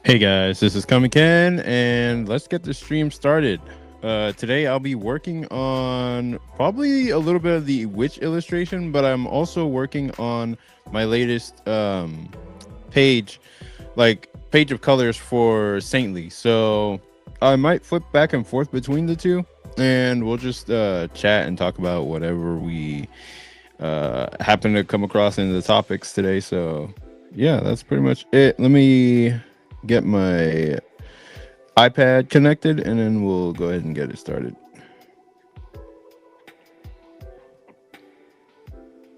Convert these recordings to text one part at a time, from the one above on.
Hey guys, this is Comic Ken, and let's get the stream started. Today I'll be working on probably a little bit of the witch illustration, but I'm also working on my latest page, like page of colors for Saintly. So I might flip back and forth between the two, and we'll just chat and talk about whatever we happen to come across in the topics today. So yeah, that's pretty much it. Let me get my iPad connected and then we'll go ahead and get it started.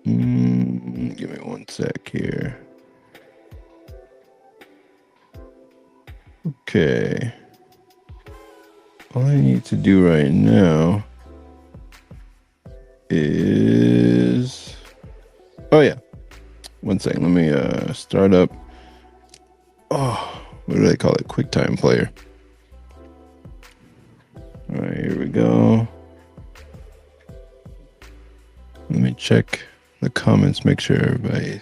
Give me one sec here. Okay. All I need to do right now is... Oh yeah. One second. Let me start up. Oh, what do they call it? QuickTime Player. All right, here we go. Let me check the comments, make sure everybody...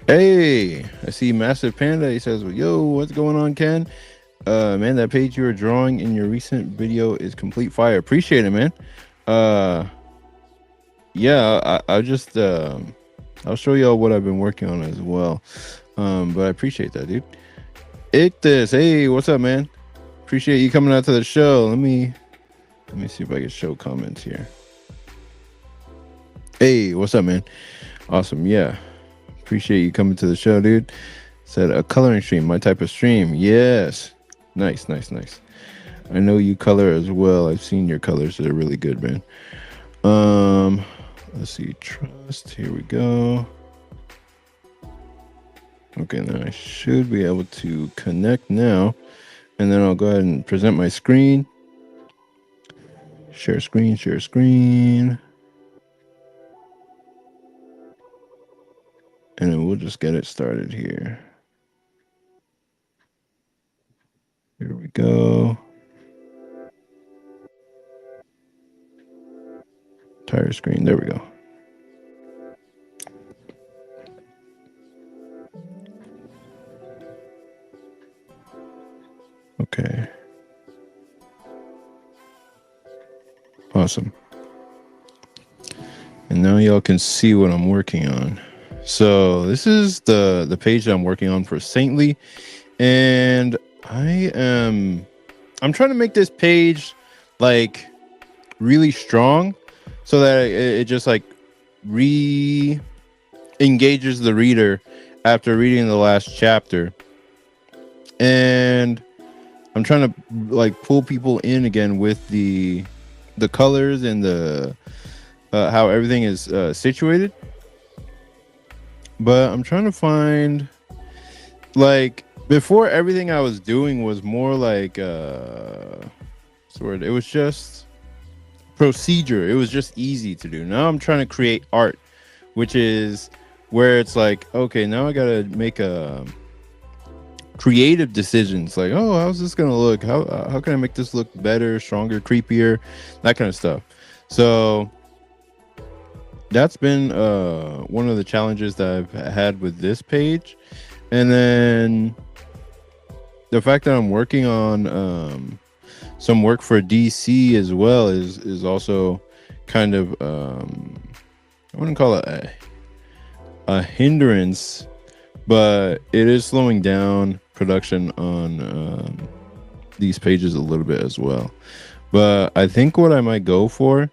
Hey, I see Massive Panda. He says, yo, what's going on, Ken? Man, that page you were drawing in your recent video is complete fire. Appreciate it, man. Yeah, I'll just I'll show y'all what I've been working on as well. But I appreciate that, dude. Ictus, hey, what's up, man? Appreciate you coming out to the show. Let me see if I can show comments here. Hey, what's up, man? Awesome. Yeah, appreciate you coming to the show, dude. Said a coloring stream, my type of stream. Yes, nice. I know you color as well. I've seen your colors. They're really good, man. Let's see, trust. Here we go. Okay, now I should be able to connect now, and then I'll go ahead and present my screen. Share screen. And then we'll just get it started here. Here we go. Entire screen. There we go. Okay. Awesome. And now y'all can see what I'm working on. So this is the page that I'm working on for Saintly, and I'm trying to make this page like really strong so that it just like re-engages the reader after reading the last chapter. And I'm trying to like pull people in again with the colors and the how everything is situated. But I'm trying to find, like, before everything I was doing was more like it was just procedure. It was just easy to do. Now I'm trying to create art, which is where it's like, okay, now I gotta make a creative decisions, like, oh, how's this gonna look? How can I make this look better, stronger, creepier, that kind of stuff. So that's been one of the challenges that I've had with this page. And then the fact that I'm working on some work for DC as well is also kind of I wouldn't call it a hindrance, but it is slowing down production on these pages a little bit as well. But I think what I might go for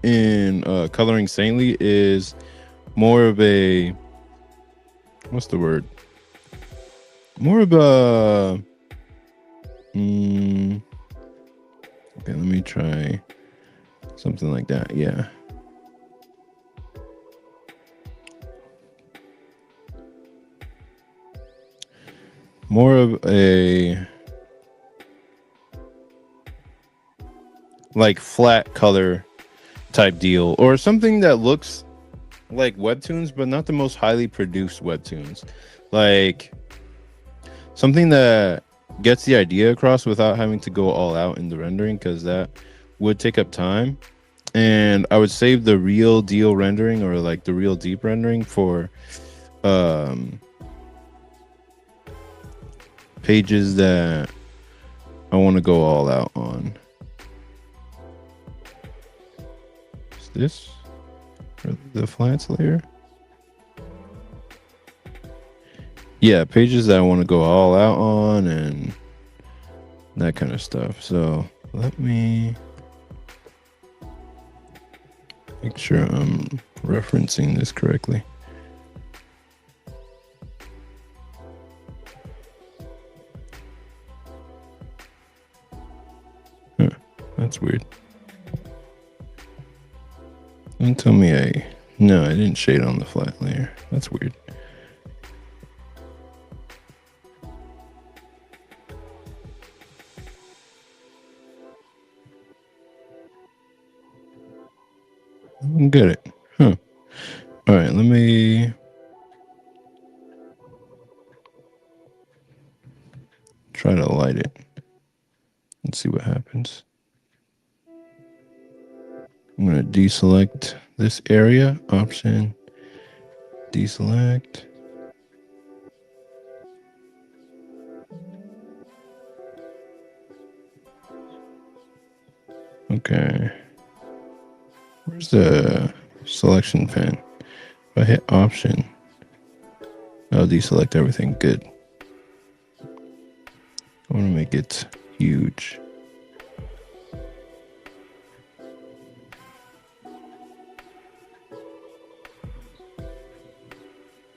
in coloring Saintly is more of a, what's the word? More of a okay, let me try something like that. Yeah. More of a like flat color type deal, or something that looks like webtoons but not the most highly produced webtoons, like something that gets the idea across without having to go all out in the rendering, because that would take up time, and I would save the real deal rendering, or like the real deep rendering, for pages that I want to go all out on. Is this really the flats layer? Yeah, pages that I want to go all out on and that kind of stuff. So let me make sure I'm referencing this correctly. Huh, that's weird. Don't tell me no, I didn't shade on the flat layer. That's weird. I don't get it. Huh. All right, let me try to light it and see what happens. I'm going to deselect this area, option, deselect. Okay. Where's the selection pen? If I hit option, I'll deselect everything. Good. I want to make it huge.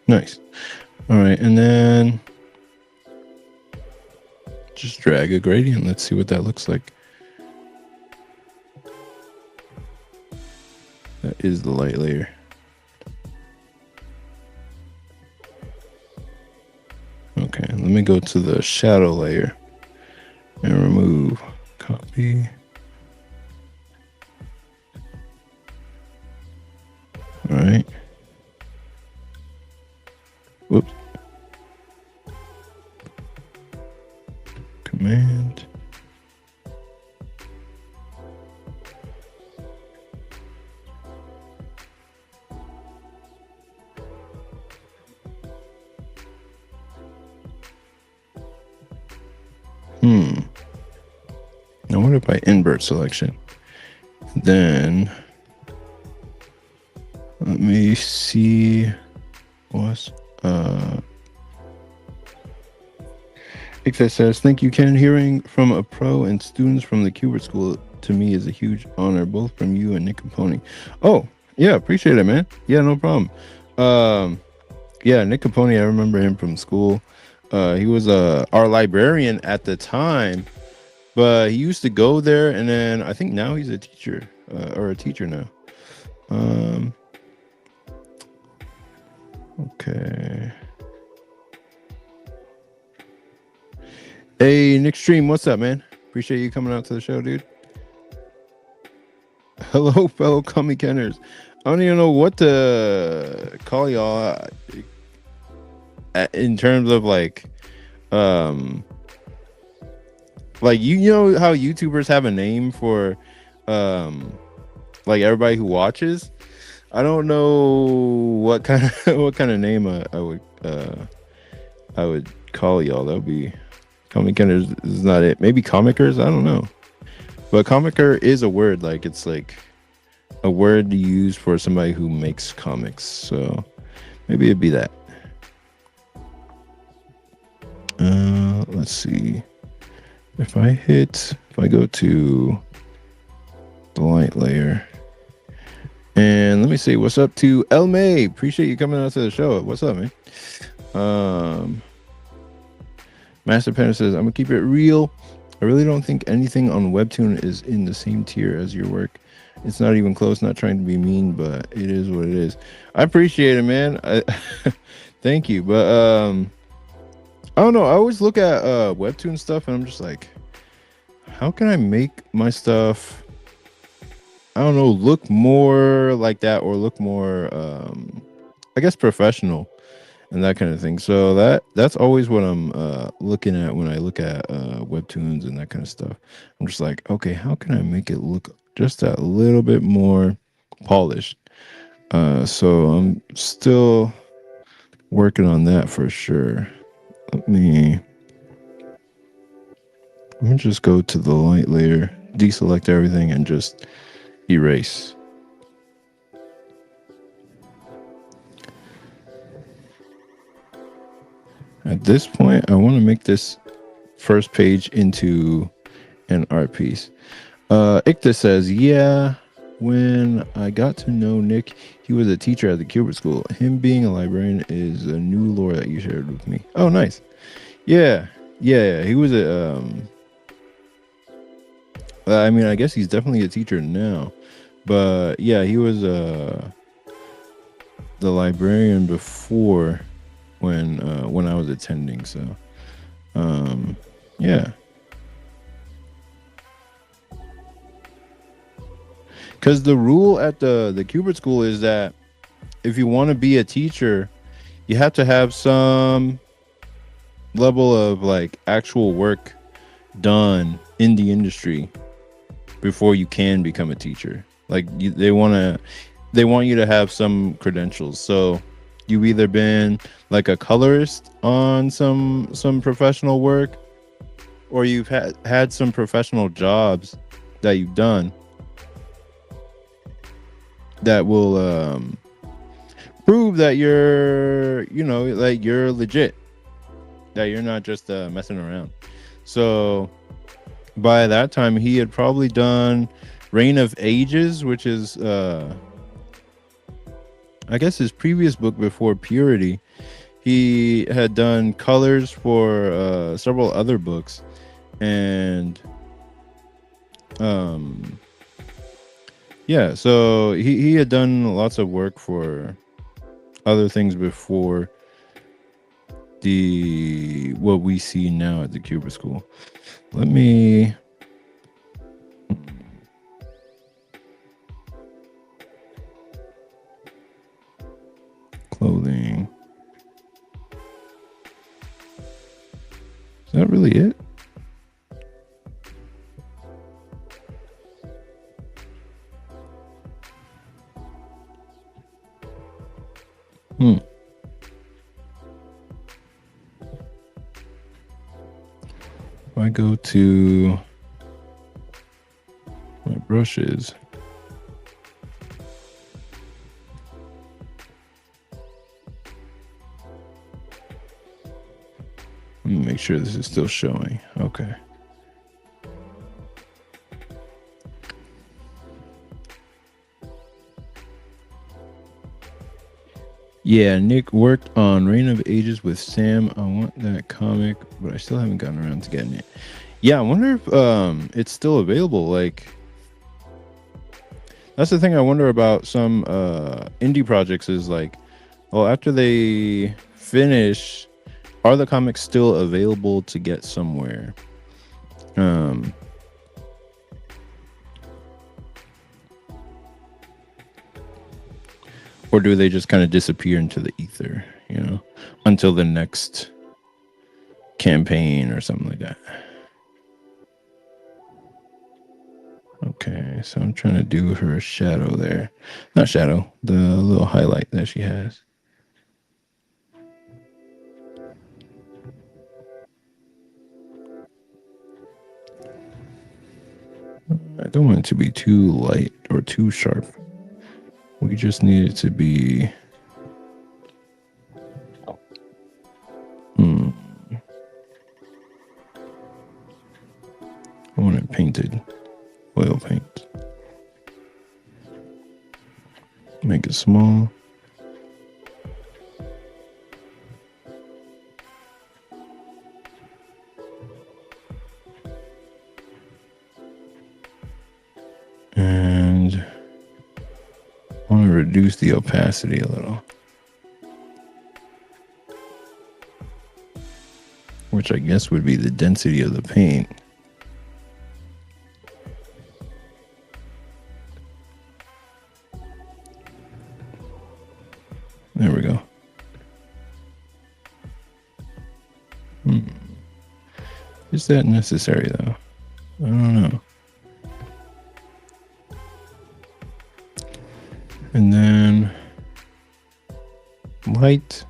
Nice. All right, and then just drag a gradient. Let's see what that looks like. That is the light layer. Okay, let me go to the shadow layer and remove copy. All right. Whoops. Command. I wonder if I invert selection. Then let me see what's It says, thank you, Ken. Hearing from a pro and students from the Kubert School to me is a huge honor, both from you and Nick Capone. Oh, yeah, appreciate it, man. Yeah, no problem. Yeah, Nick Capone, I remember him from school. He was our librarian at the time, but he used to go there, and then I think now he's a teacher or a teacher now. Okay. Hey, Nick Stream, what's up, man? Appreciate you coming out to the show, dude. Hello, fellow comic kenners. I don't even know what to call y'all in terms of like you know how YouTubers have a name for like everybody who watches. I don't know what kind of name I would call y'all. That would be comic kenners is not it. Maybe comicers. I don't know. But comicer is a word. Like it's like a word used for somebody who makes comics. So maybe it'd be that. Let's see. If I go to the light layer, and let me see what's up to El May. Appreciate you coming out to the show. What's up, man? Master Panda says, I'm gonna keep it real. I really don't think anything on Webtoon is in the same tier as your work. It's not even close. Not trying to be mean, but it is what it is. I appreciate it, man. Thank you. But I don't know. I always look at Webtoon stuff, and I'm just like, how can I make my stuff, I don't know, look more like that, or look more, I guess, professional and that kind of thing. So that's always what I'm looking at when I look at Webtoons and that kind of stuff. I'm just like, okay, how can I make it look just a little bit more polished? So I'm still working on that for sure. Let me I'm gonna just go to the light layer, deselect everything, and just erase. At this point, I want to make this first page into an art piece. Ikta says, yeah, when I got to know Nick, he was a teacher at the Cuber School. Him being a librarian is a new lore that you shared with me. Oh, nice. Yeah. Yeah. He was I mean, I guess he's definitely a teacher now. But yeah, he was the librarian before when I was attending. So yeah. Because the rule at the Cubert School is that if you want to be a teacher, you have to have some level of like actual work done in the industry before you can become a teacher. Like they want you to have some credentials. So you've either been like a colorist on some professional work, or you've had some professional jobs that you've done that will prove that you're, you know, like you're legit, that you're not just messing around. So by that time, he had probably done Reign of Ages, which is I guess his previous book before Purity. He had done colors for several other books, and yeah, so he had done lots of work for other things before the what we see now at the Cuba School. Let me clothing. Is that really it? If I go to my brushes, let me make sure this is still showing. Okay. Yeah, Nick worked on Reign of Ages with Sam. I want that comic, but I still haven't gotten around to getting it. Yeah, I wonder if it's still available. Like, that's the thing I wonder about some indie projects is like, well, after they finish, are the comics still available to get somewhere? Or do they just kind of disappear into the ether, you know, until the next campaign or something like that? Okay, so I'm trying to do her shadow there. Not shadow, the little highlight that she has. I don't want it to be too light or too sharp. We just need it to be I want it painted. Oil paint. Make it small. And I want to reduce the opacity a little. Which I guess would be the density of the paint. There we go. Is that necessary though? I don't know. And then light.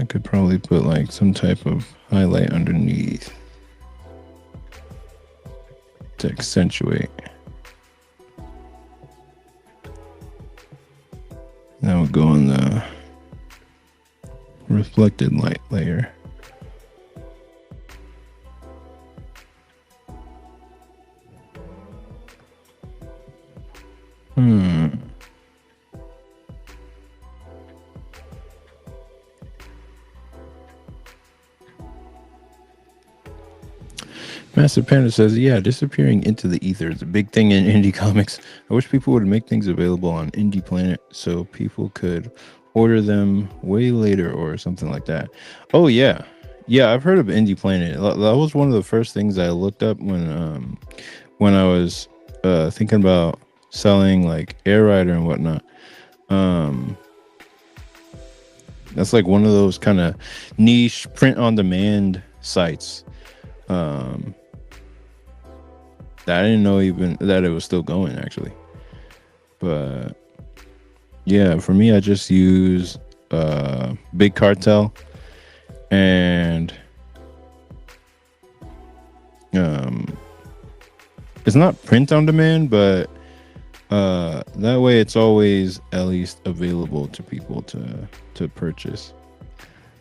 I could probably put like some type of highlight underneath to accentuate. That would go on the reflected light layer. Master Panda says, yeah, disappearing into the ether is a big thing in indie comics. I wish people would make things available on Indie Planet so people could order them way later or something like that. Oh, yeah. Yeah, I've heard of Indie Planet. That was one of the first things I looked up when I was thinking about selling like Air Rider and whatnot. That's like one of those kind of niche print on demand sites. That I didn't know even that it was still going actually. But yeah, for me I just use Big Cartel and it's not print on demand, but that way it's always at least available to people to purchase.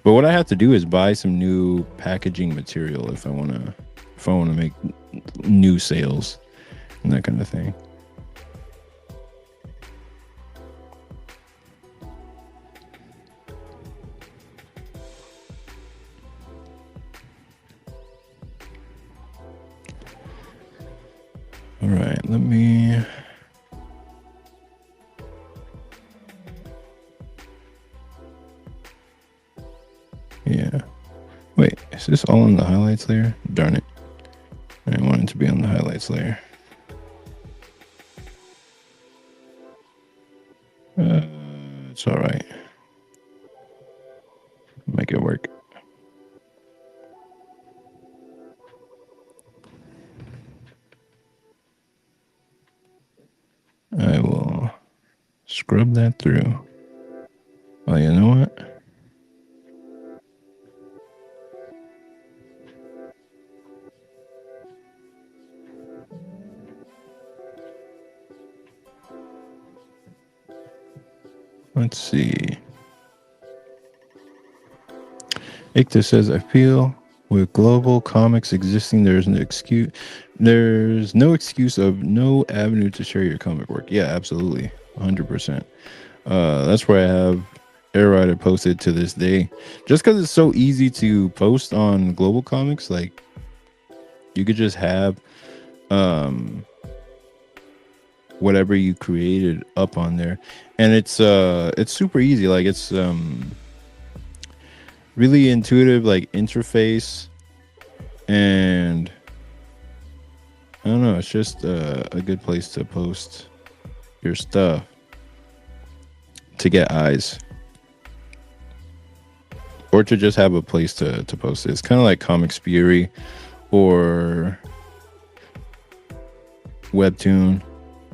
But what I have to do is buy some new packaging material if I want to make new sales and that kind of thing. All right, let me yeah. Wait, is this all in the highlights layer? Darn it. I want it to be on the highlights layer. It's all right. Make it work. I will scrub that through. Oh, you know what? Let's see. Ictus says, I feel with global comics existing, there's no excuse of no avenue to share your comic work. Yeah, absolutely. 100%. That's where I have Air Rider posted to this day. Just because it's so easy to post on global comics, like you could just have whatever you created up on there, and it's super easy. Like it's really intuitive, like interface, and I don't know, it's just a good place to post your stuff to get eyes, or to just have a place to post it. It's kind of like Comics Fury or Webtoon,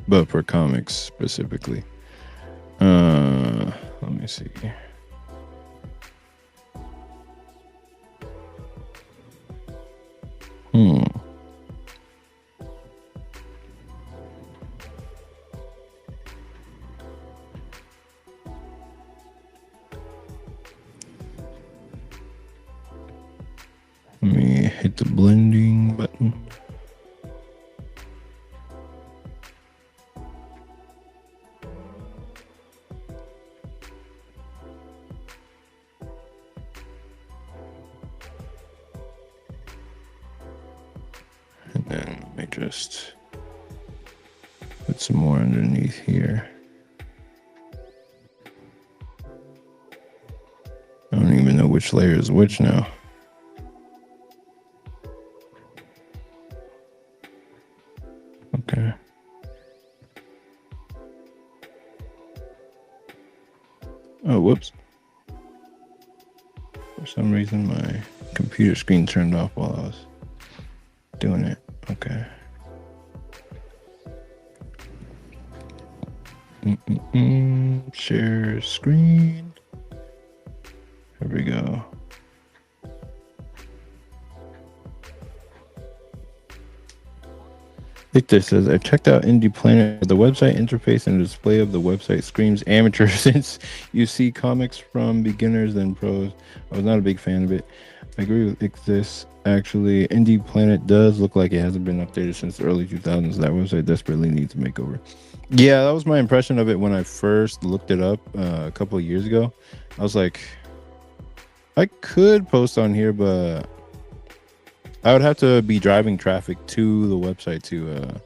but for comics specifically. Let me see. Let me hit the blending button. And then let me just put some more underneath here. I don't even know which layer is which now. Okay. Oh, whoops. For some reason, my computer screen turned off while I was doing it. Okay. Share screen. Here we go. Victor says, I checked out Indie Planet. The website interface and display of the website screams amateur since you see comics from beginners and pros. I was not a big fan of it. I agree with this. Actually, Indie Planet does look like it hasn't been updated since the early 2000s. That website desperately needs a makeover. Yeah, that was my impression of it when I first looked it up a couple of years ago. I was like, I could post on here, but I would have to be driving traffic to the website to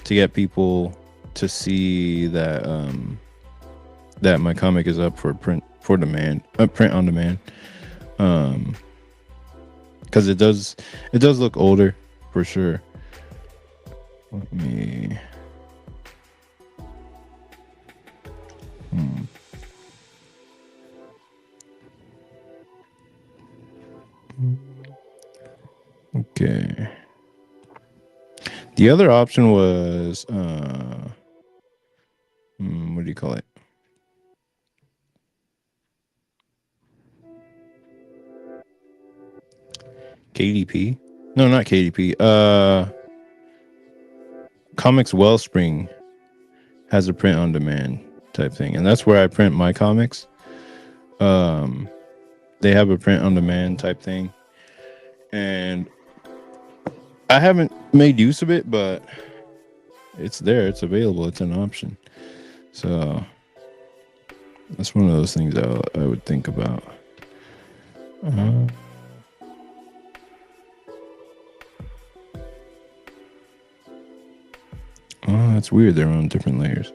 get people to see that that my comic is up for print for demand, print on demand. Because it does look older for sure. Let me. Okay. The other option was what do you call it? KDP? No, not KDP. Comics Wellspring has a print on demand type thing, and that's where I print my comics. They have a print on demand type thing, and I haven't made use of it, but it's there. It's available. It's an option. So that's one of those things I would think about. Oh, that's weird. They're on different layers.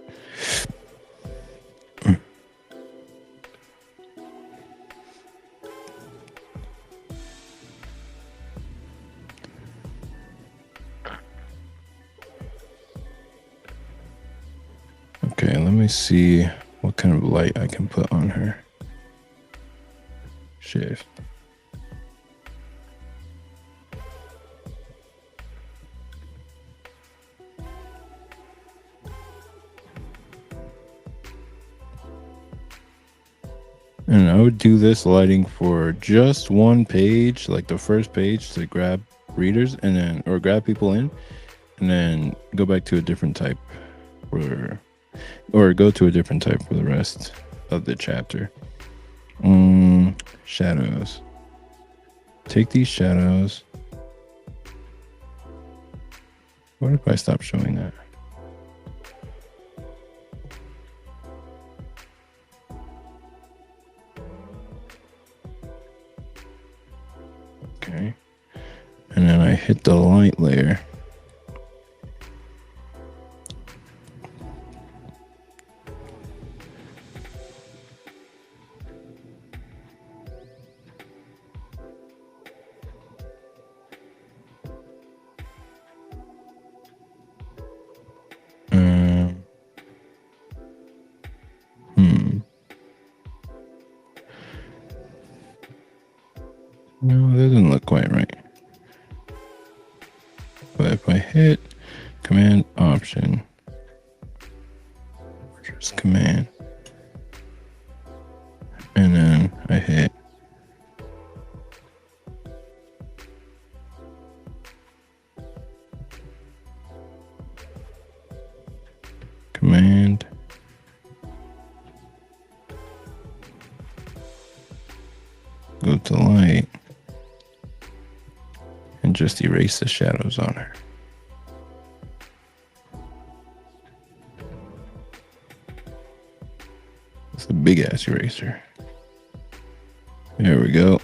Okay, let me see what kind of light I can put on her. Shift. And I would do this lighting for just one page, like the first page, to grab readers and then or grab people in, and then go back to a different type or go to a different type for the rest of the chapter. Shadows. Take these shadows. What if I stop showing that? Okay. And then I hit the light layer. No, that doesn't look quite right. But if I hit Command Option, or just Command, and then I hit Command, go to light, and just erase the shadows on her. It's a big ass eraser. There we go.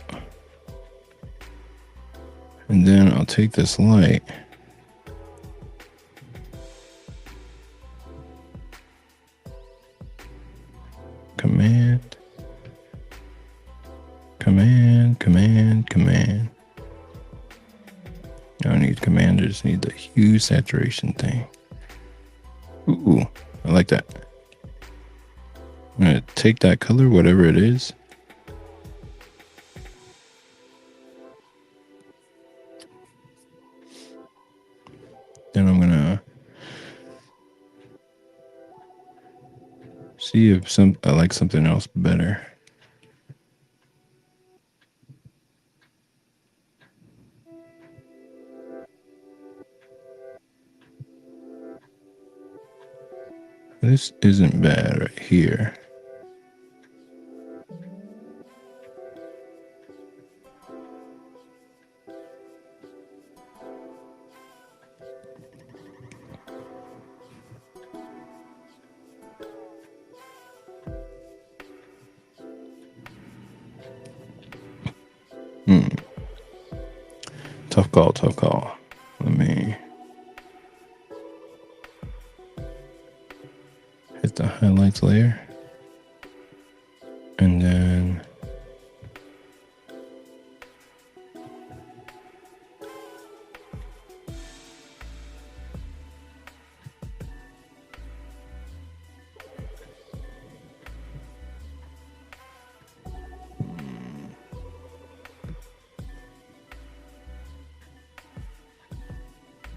And then I'll take this light, Command, Command, Command, Command. I don't need Command, I just need the hue saturation thing. Ooh, I like that. I'm going to take that color, whatever it is. Then I'm going to see if I like something else better. This isn't bad right here. Tough call, tough call. Let me hit the highlights layer. And then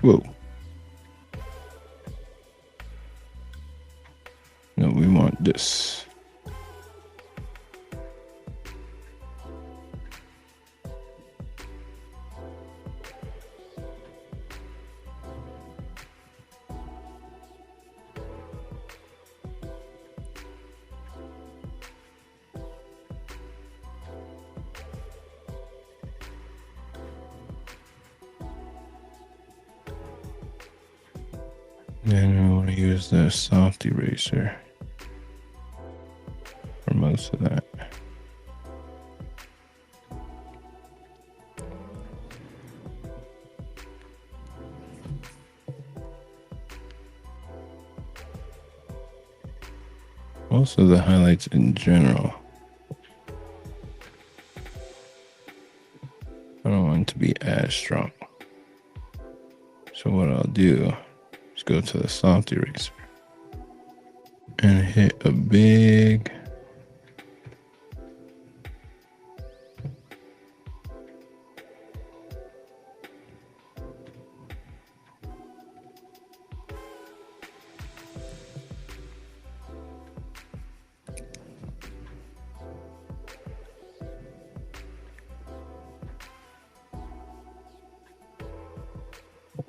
whoa. No, we want this. Then I want to use the soft eraser for most of that. Most of the highlights in general. I don't want it to be as strong. So what I'll do is go to the soft eraser and hit a big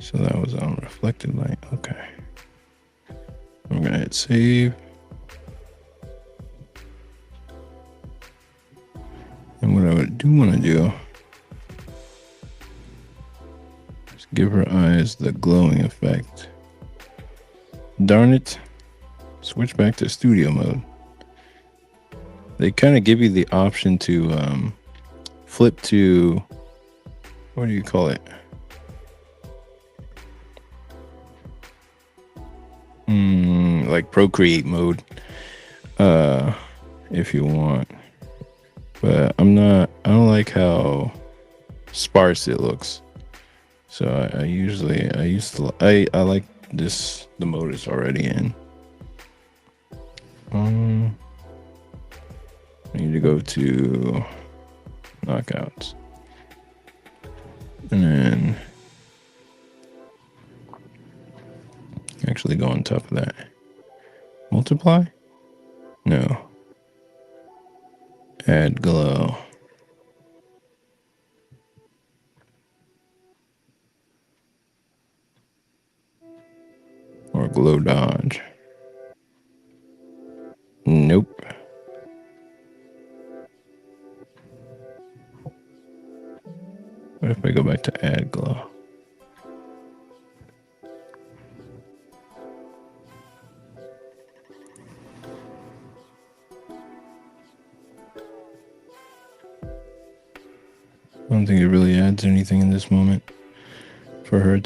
so that was on reflected light. Okay. I'm gonna hit save. And what I do want to do is give her eyes the glowing effect. Darn it. Switch back to studio mode. They kind of give you the option to flip to, what do you call it? Like Procreate mode, if you want. But I don't like how sparse it looks. So I like this, the mode it's already in. I need to go to knockouts. And then actually go on top of that. Multiply? No. Add glow. Or glow dodge. Nope. What if I go back to add glow? I don't think it really adds anything in this moment for her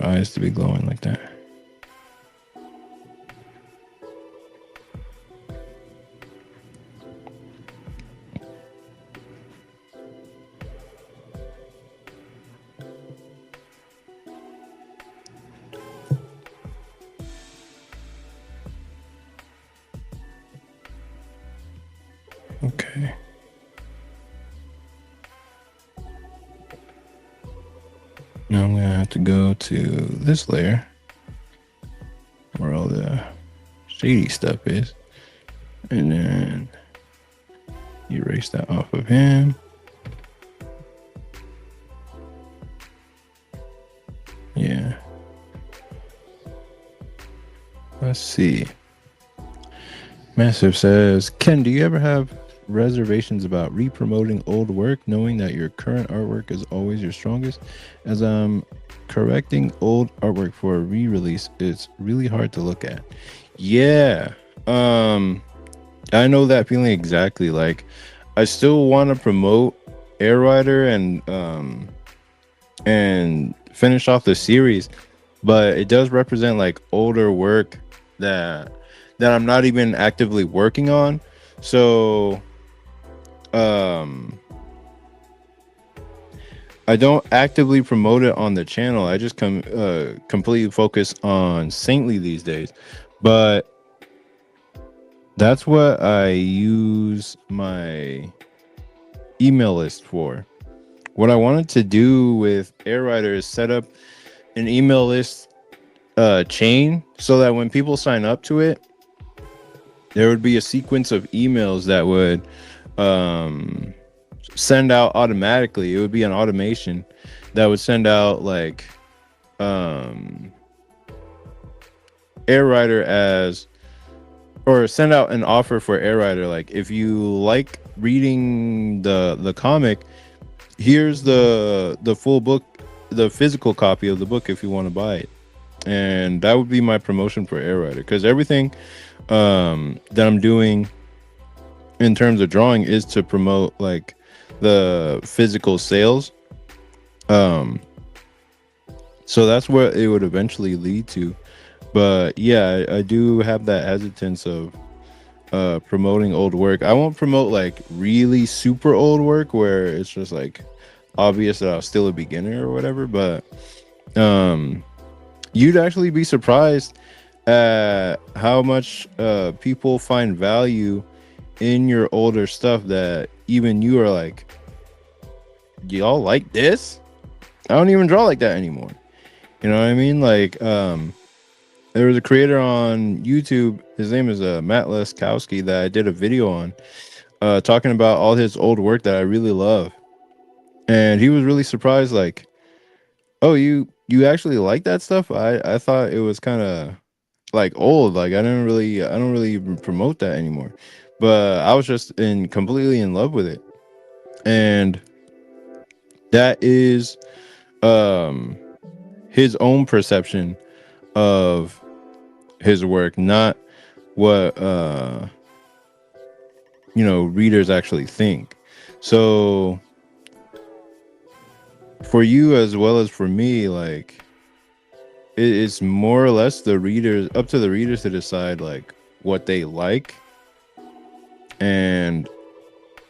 eyes to be glowing like that. Okay. Now I'm gonna have to go to this layer where all the shady stuff is, and then erase that off of him. Yeah. Let's see. Massive says, Ken, do you ever have reservations about re-promoting old work, knowing that your current artwork is always your strongest? As I'm correcting old artwork for a re-release, it's really hard to look at. Yeah. Um, I know that feeling exactly. Like, I still want to promote Air Rider and finish off the series, but it does represent like older work that I'm not even actively working on. So um I don't actively promote it on the channel. I just completely focus on Saintly these days. But that's what I use my email list for. What I wanted to do with Air Rider is set up an email list chain so that when people sign up to it, there would be a sequence of emails that would um, send out automatically. It would be an automation that would send out like um, Air Rider as, or send out an offer for Air Rider. Like, if you like reading the comic, here's the full book, the physical copy of the book if you want to buy it. And that would be my promotion for Air Rider, because everything that I'm doing in terms of drawing is to promote like the physical sales. um so that's what it would eventually lead to. But yeah, I do have that hesitance of promoting old work. I won't promote like really super old work where it's just like obvious that I was still a beginner or whatever. But you'd actually be surprised at how much people find value in your older stuff, that even you are like, y'all like this? I don't even draw like that anymore. You know what I mean? Like, there was a creator on YouTube. His name is Matt Leskowski, that I did a video on, talking about all his old work that I really love. And he was really surprised, like, oh, you actually like that stuff? I thought it was kind of like old. Like, I don't really even promote that anymore. But I was just completely in love with it. And that is um his own perception of his work, not what readers actually think. So for you as well as for me, like, it's more or less the readers, up to the readers to decide like what they like. And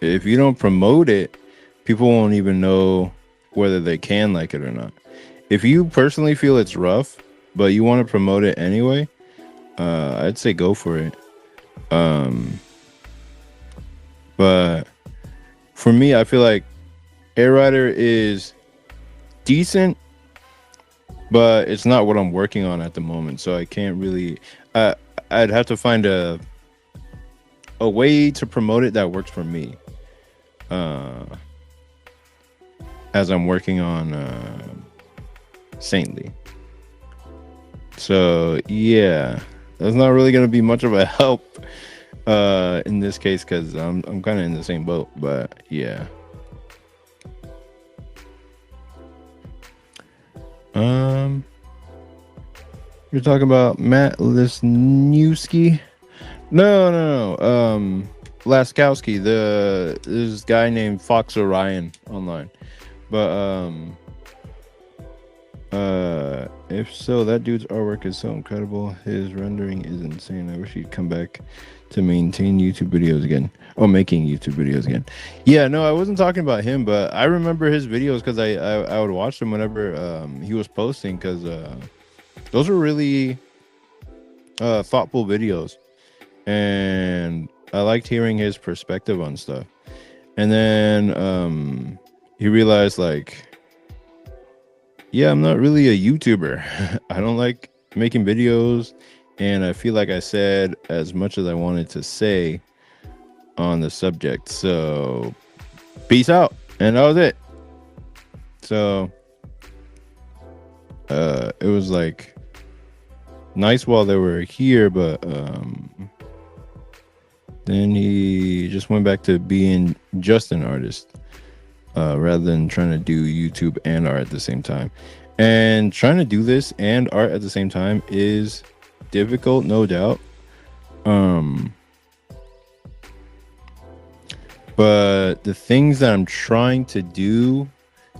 if you don't promote it, people won't even know whether they can like it or not. If you personally feel it's rough but you want to promote it anyway, I'd say go for it. But for me, I feel like Air Rider is decent, but it's not what I'm working on at the moment. So I can't really. I'd have to find a way to promote it that works for me. As I'm working on Saintly. So yeah, that's not really gonna be much of a help in this case, because I'm kind of in the same boat. But yeah. You're talking about Matt Lisnewski? No. Laskowski. This guy named Fox Orion online. But if so, that dude's artwork is so incredible. His rendering is insane. I wish he'd come back to maintain YouTube videos again. Oh, making YouTube videos again. Yeah, no, I wasn't talking about him, but I remember his videos because I would watch them whenever he was posting, because those were really thoughtful videos, and I liked hearing his perspective on stuff. And then he realized, like, yeah, I'm not really a YouTuber. I don't like making videos, and I feel like I said as much as I wanted to say on the subject. So peace out. And that was it. So it was like nice while they were here, but then he just went back to being just an artist, rather than trying to do YouTube and art at the same time. And trying to do this and art at the same time is difficult, no doubt. Um, but the things that I'm trying to do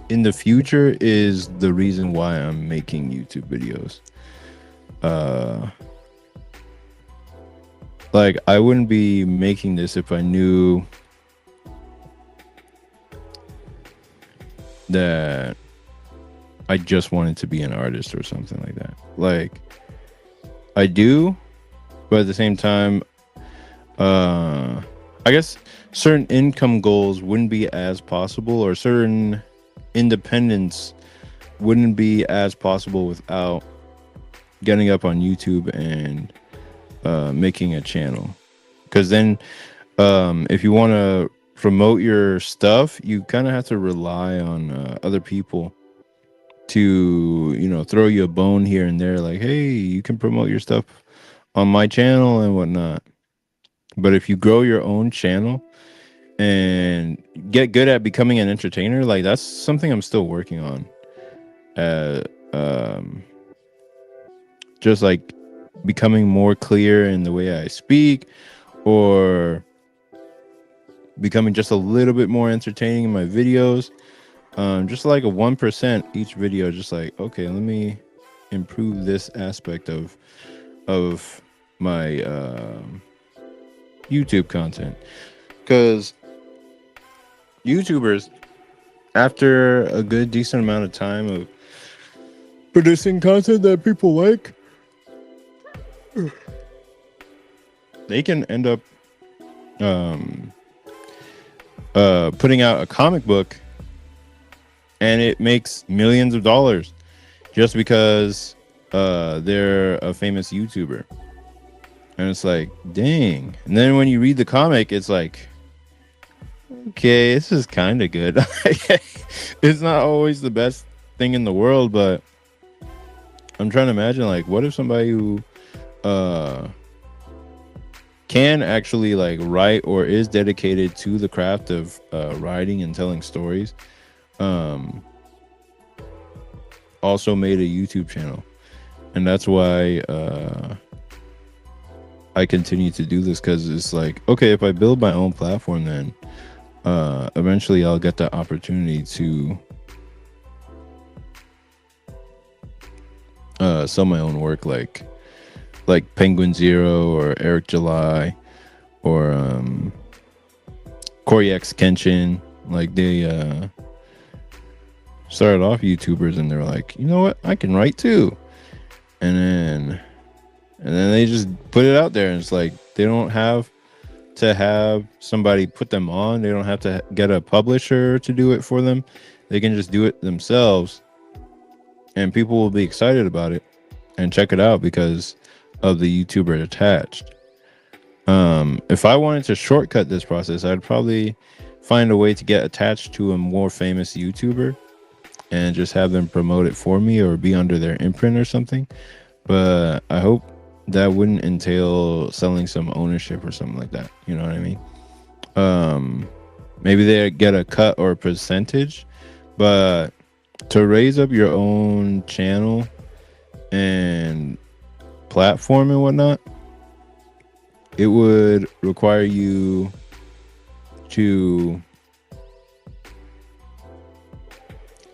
in the future is the reason why I'm making YouTube videos. Uh, like I wouldn't be making this if I knew that I just wanted to be an artist or something like that. Like I do, but at the same time, I guess certain income goals wouldn't be as possible, or certain independence wouldn't be as possible without getting up on YouTube and making a channel. Because then, if you want to promote your stuff, you kind of have to rely on other people to, throw you a bone here and there, like, hey, you can promote your stuff on my channel and whatnot. But if you grow your own channel and get good at becoming an entertainer, like that's something I'm still working on. Uh, um, just like becoming more clear in the way I speak, or becoming just a little bit more entertaining in my videos. Just like a 1% each video, just like, okay, let me improve this aspect of my YouTube content. Because YouTubers, after a good decent amount of time of producing content that people like, they can end up putting out a comic book and it makes millions of dollars just because they're a famous YouTuber. And it's like, dang. And then when you read the comic, it's like, okay, this is kind of good. It's not always the best thing in the world, but I'm trying to imagine, like, what if somebody who can actually like write or is dedicated to the craft of writing and telling stories, also made a YouTube channel. And that's why I continue to do this, because it's like, okay, if I build my own platform, then eventually I'll get the opportunity to sell my own work, like Penguin Zero or Eric July or Corey X Kenshin. Like they started off YouTubers and they're like, you know what, I can write too. And then they just put it out there, and it's like they don't have to have somebody put them on. They don't have to get a publisher to do it for them. They can just do it themselves, and people will be excited about it and check it out because of the YouTuber attached. If I wanted to shortcut this process, I'd probably find a way to get attached to a more famous YouTuber and just have them promote it for me or be under their imprint or something. But I hope that wouldn't entail selling some ownership or something like that. You know what I mean? Maybe they get a cut or a percentage, but to raise up your own channel and platform and whatnot, it would require you to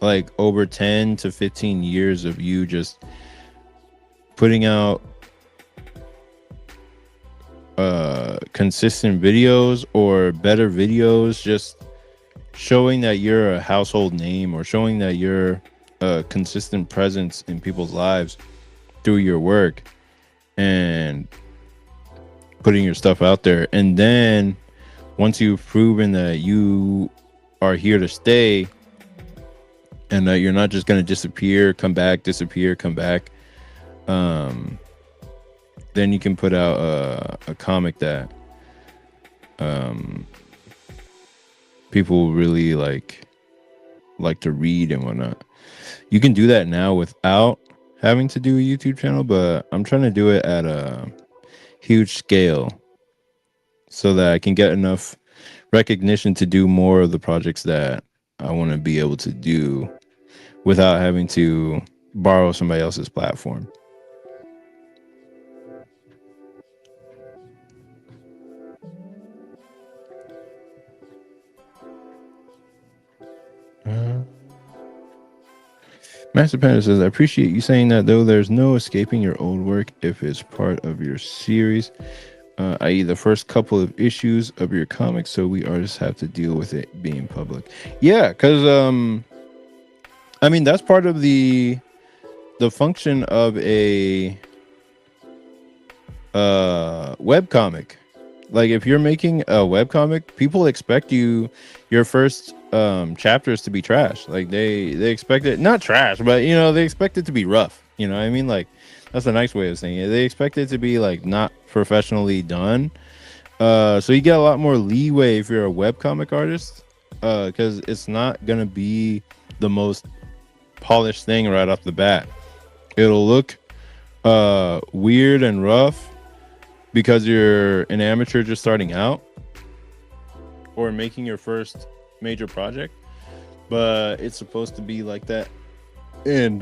like over 10 to 15 years of you just putting out consistent videos or better videos, just showing that you're a household name or showing that you're a consistent presence in people's lives through your work and putting your stuff out there. And then once you've proven that you are here to stay and that you're not just going to disappear, come back, disappear, come back, then you can put out a comic that people really like to read and whatnot. You can do that now without having to do a YouTube channel, but I'm trying to do it at a huge scale so that I can get enough recognition to do more of the projects that I want to be able to do without having to borrow somebody else's platform. Master Panda says, I appreciate you saying that, though. There's no escaping your old work if it's part of your series, i.e., the first couple of issues of your comics. So we artists have to deal with it being public. Yeah, because I mean that's part of the function of a web comic. Like if you're making a web comic, people expect your first chapters to be trash. Like they expect it not trash, but you know, they expect it to be rough. You know what I mean? Like that's a nice way of saying it. They expect it to be like not professionally done. So you get a lot more leeway if you're a web comic artist. Because it's not gonna be the most polished thing right off the bat. It'll look weird and rough because you're an amateur just starting out or making your first major project, but it's supposed to be like that. And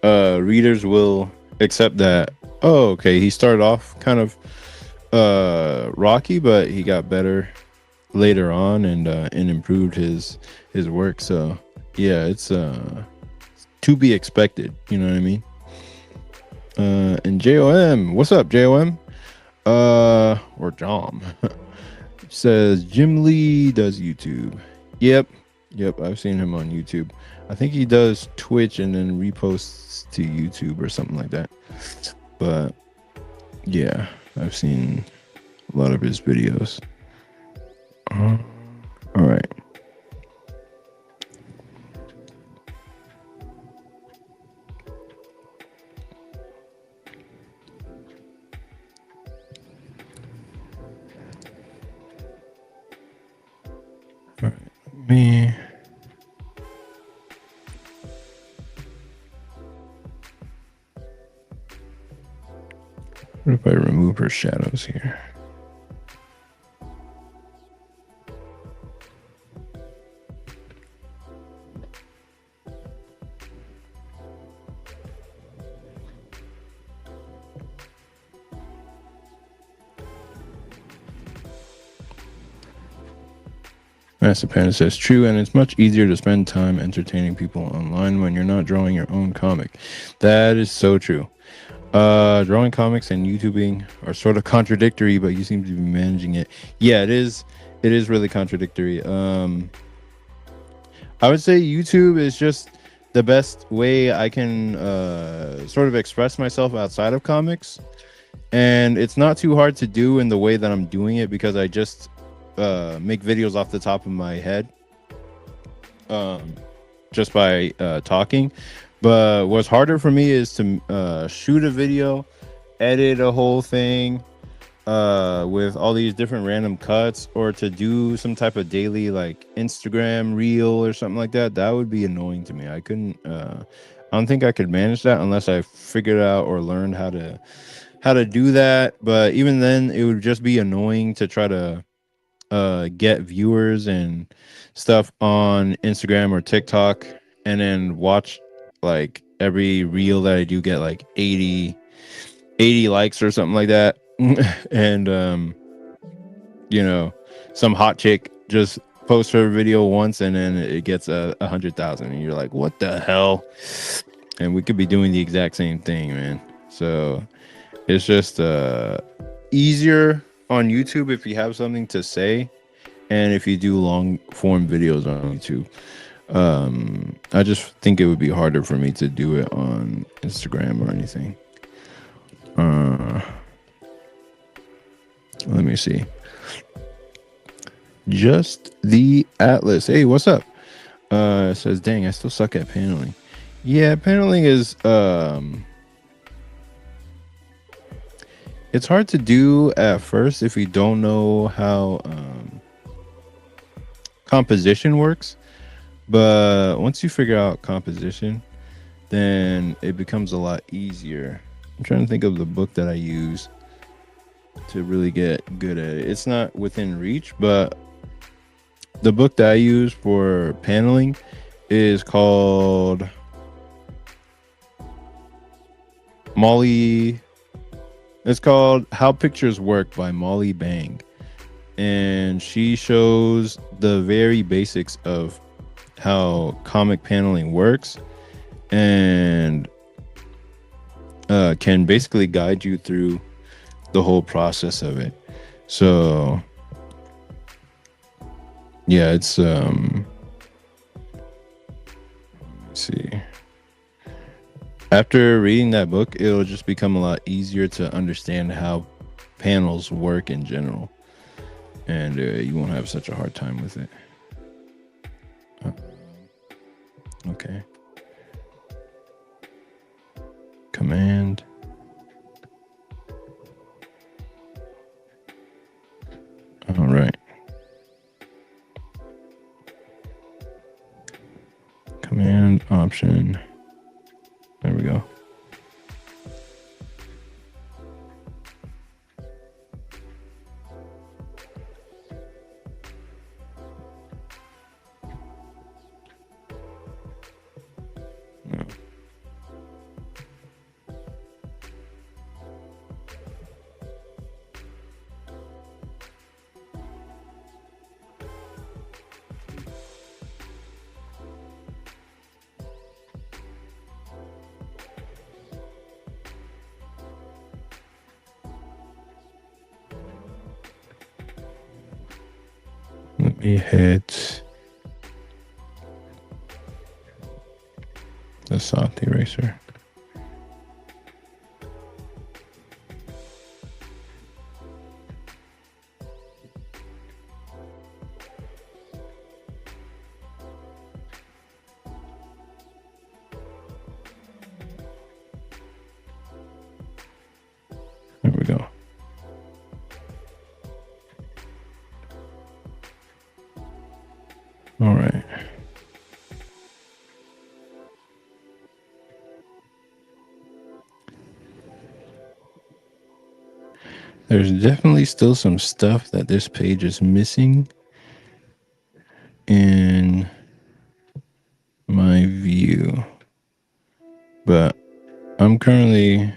readers will accept that. Oh, okay, he started off kind of rocky, but he got better later on and improved his work. So yeah, it's to be expected, you know what I mean? And JOM, what's up, JOM? Or Jom says Jim Lee does YouTube. Yep, I've seen him on YouTube. I think he does Twitch and then reposts to YouTube or something like that. But yeah, I've seen a lot of his videos. All right. Me. What if I remove her shadows here? Master Panda says, true, and it's much easier to spend time entertaining people online when you're not drawing your own comic. That is so true. Drawing comics and YouTubing are sort of contradictory, but you seem to be managing it. Yeah, it is really contradictory. I would say YouTube is just the best way I can sort of express myself outside of comics, and it's not too hard to do in the way that I'm doing it because I just make videos off the top of my head, just by talking. But what's harder for me is to shoot a video, edit a whole thing with all these different random cuts, or to do some type of daily like Instagram reel or something like that. That would be annoying to me. I couldn't. I don't think I could manage that unless I figured out or learned how to do that. But even then, it would just be annoying to try to get viewers and stuff on Instagram or TikTok and then watch like every reel that I do get like 80 likes or something like that. And you know, some hot chick just posts her video once and then it gets 100,000 and you're like, what the hell? And we could be doing the exact same thing, man. So it's just easier on YouTube if you have something to say, and if you do long form videos on YouTube. I just think it would be harder for me to do it on Instagram or anything. Let me see. Just the Atlas. Hey, what's up? It says, dang, I still suck at paneling. Yeah, paneling is it's hard to do at first if you don't know how composition works, But once you figure out composition, then it becomes a lot easier. I'm trying to think of the book that I use to really get good at it. It's not within reach, but the book that I use for paneling is called Molly. It's called How Pictures Work by Molly Bang. And she shows the very basics of how comic paneling works and can basically guide you through the whole process of it. So yeah, it's let's see. After reading that book, it'll just become a lot easier to understand how panels work in general, and you won't have such a hard time with it. Uh, okay. Command. All right. Command option. There we go. No. Let me hit the soft eraser. There we go. All right. There's definitely still some stuff that this page is missing in my view, but I'm currently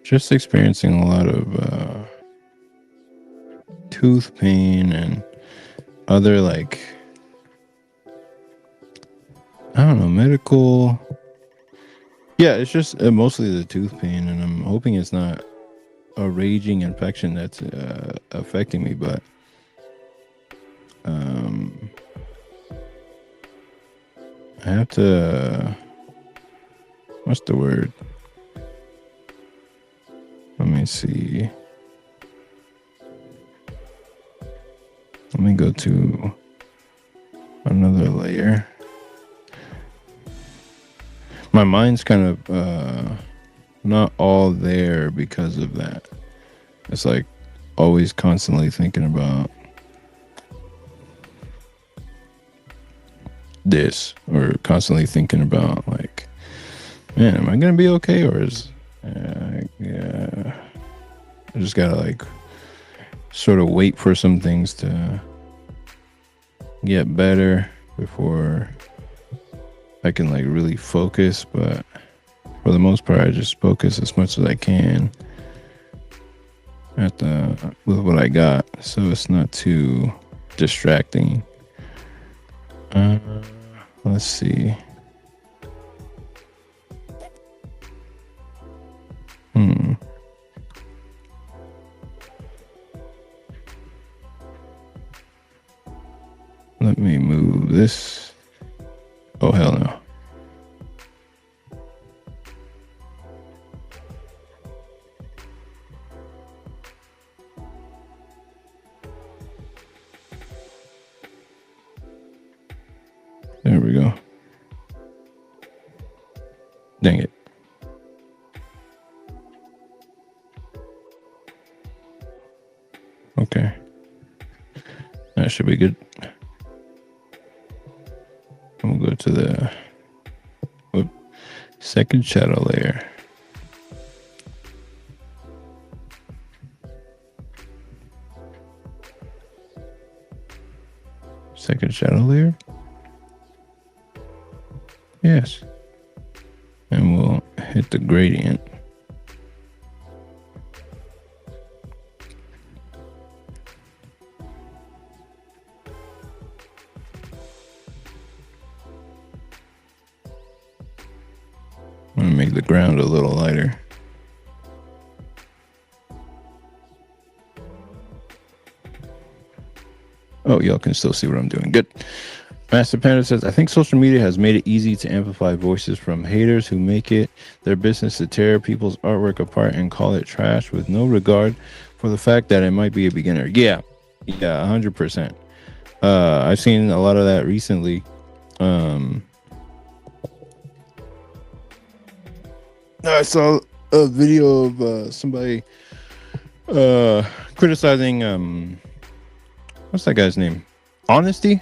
just experiencing a lot of tooth pain and other, like, I don't know, medical. Yeah, it's just mostly the tooth pain, and I'm hoping it's not a raging infection that's affecting me, but um, I have to. What's the word? Let me see. Let me go to another layer. My mind's kind of not all there because of that. It's like always constantly thinking about this, or constantly thinking about, like, man, am I gonna be okay, or is yeah, I just gotta, like, sort of wait for some things to get better before I can, like, really focus. But for the most part, I just focus as much as I can at with what I got, so it's not too distracting. Let's see. Let me move this. Oh, hell no. There we go. Dang it. Okay. That should be good. We'll go to the second shadow layer. Second shadow layer. Yes. And we'll hit the gradient. I'm gonna make the ground a little lighter. Oh, y'all can still see what I'm doing. Good. Master Panda says, I think social media has made it easy to amplify voices from haters who make it their business to tear people's artwork apart and call it trash with no regard for the fact that it might be a beginner. Yeah, 100%. I've seen a lot of that recently. I saw a video of somebody criticizing what's that guy's name? Honesty?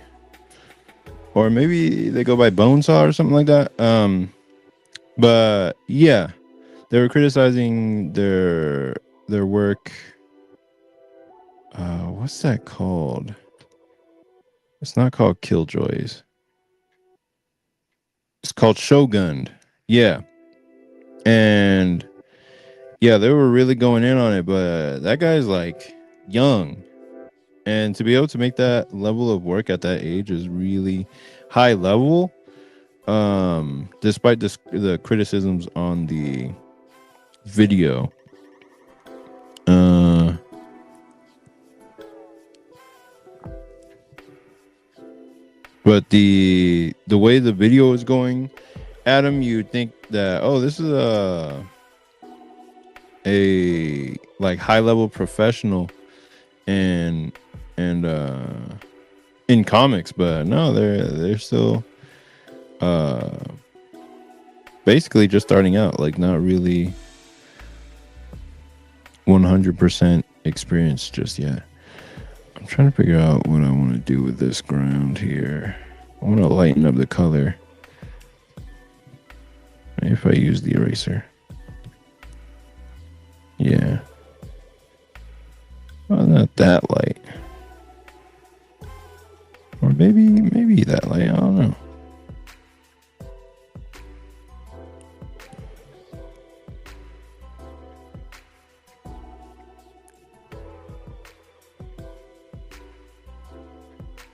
Or maybe they go by Bonesaw or something like that. But yeah, they were criticizing their work. What's that called? It's not called Killjoys. It's called Shogunned. Yeah. And yeah, they were really going in on it, but that guy's like young. And to be able to make that level of work at that age is really high level. Despite the criticisms on the video. But the way the video is going, Adam, you'd think that, oh, this is a like high level professional and in comics, but no, they're still basically just starting out, like not really 100% experienced just yet. I'm trying to figure out what I want to do with this ground here. I want to lighten up the color. Maybe if I use the eraser. Yeah. Well, not that light. Or maybe that light. I don't know.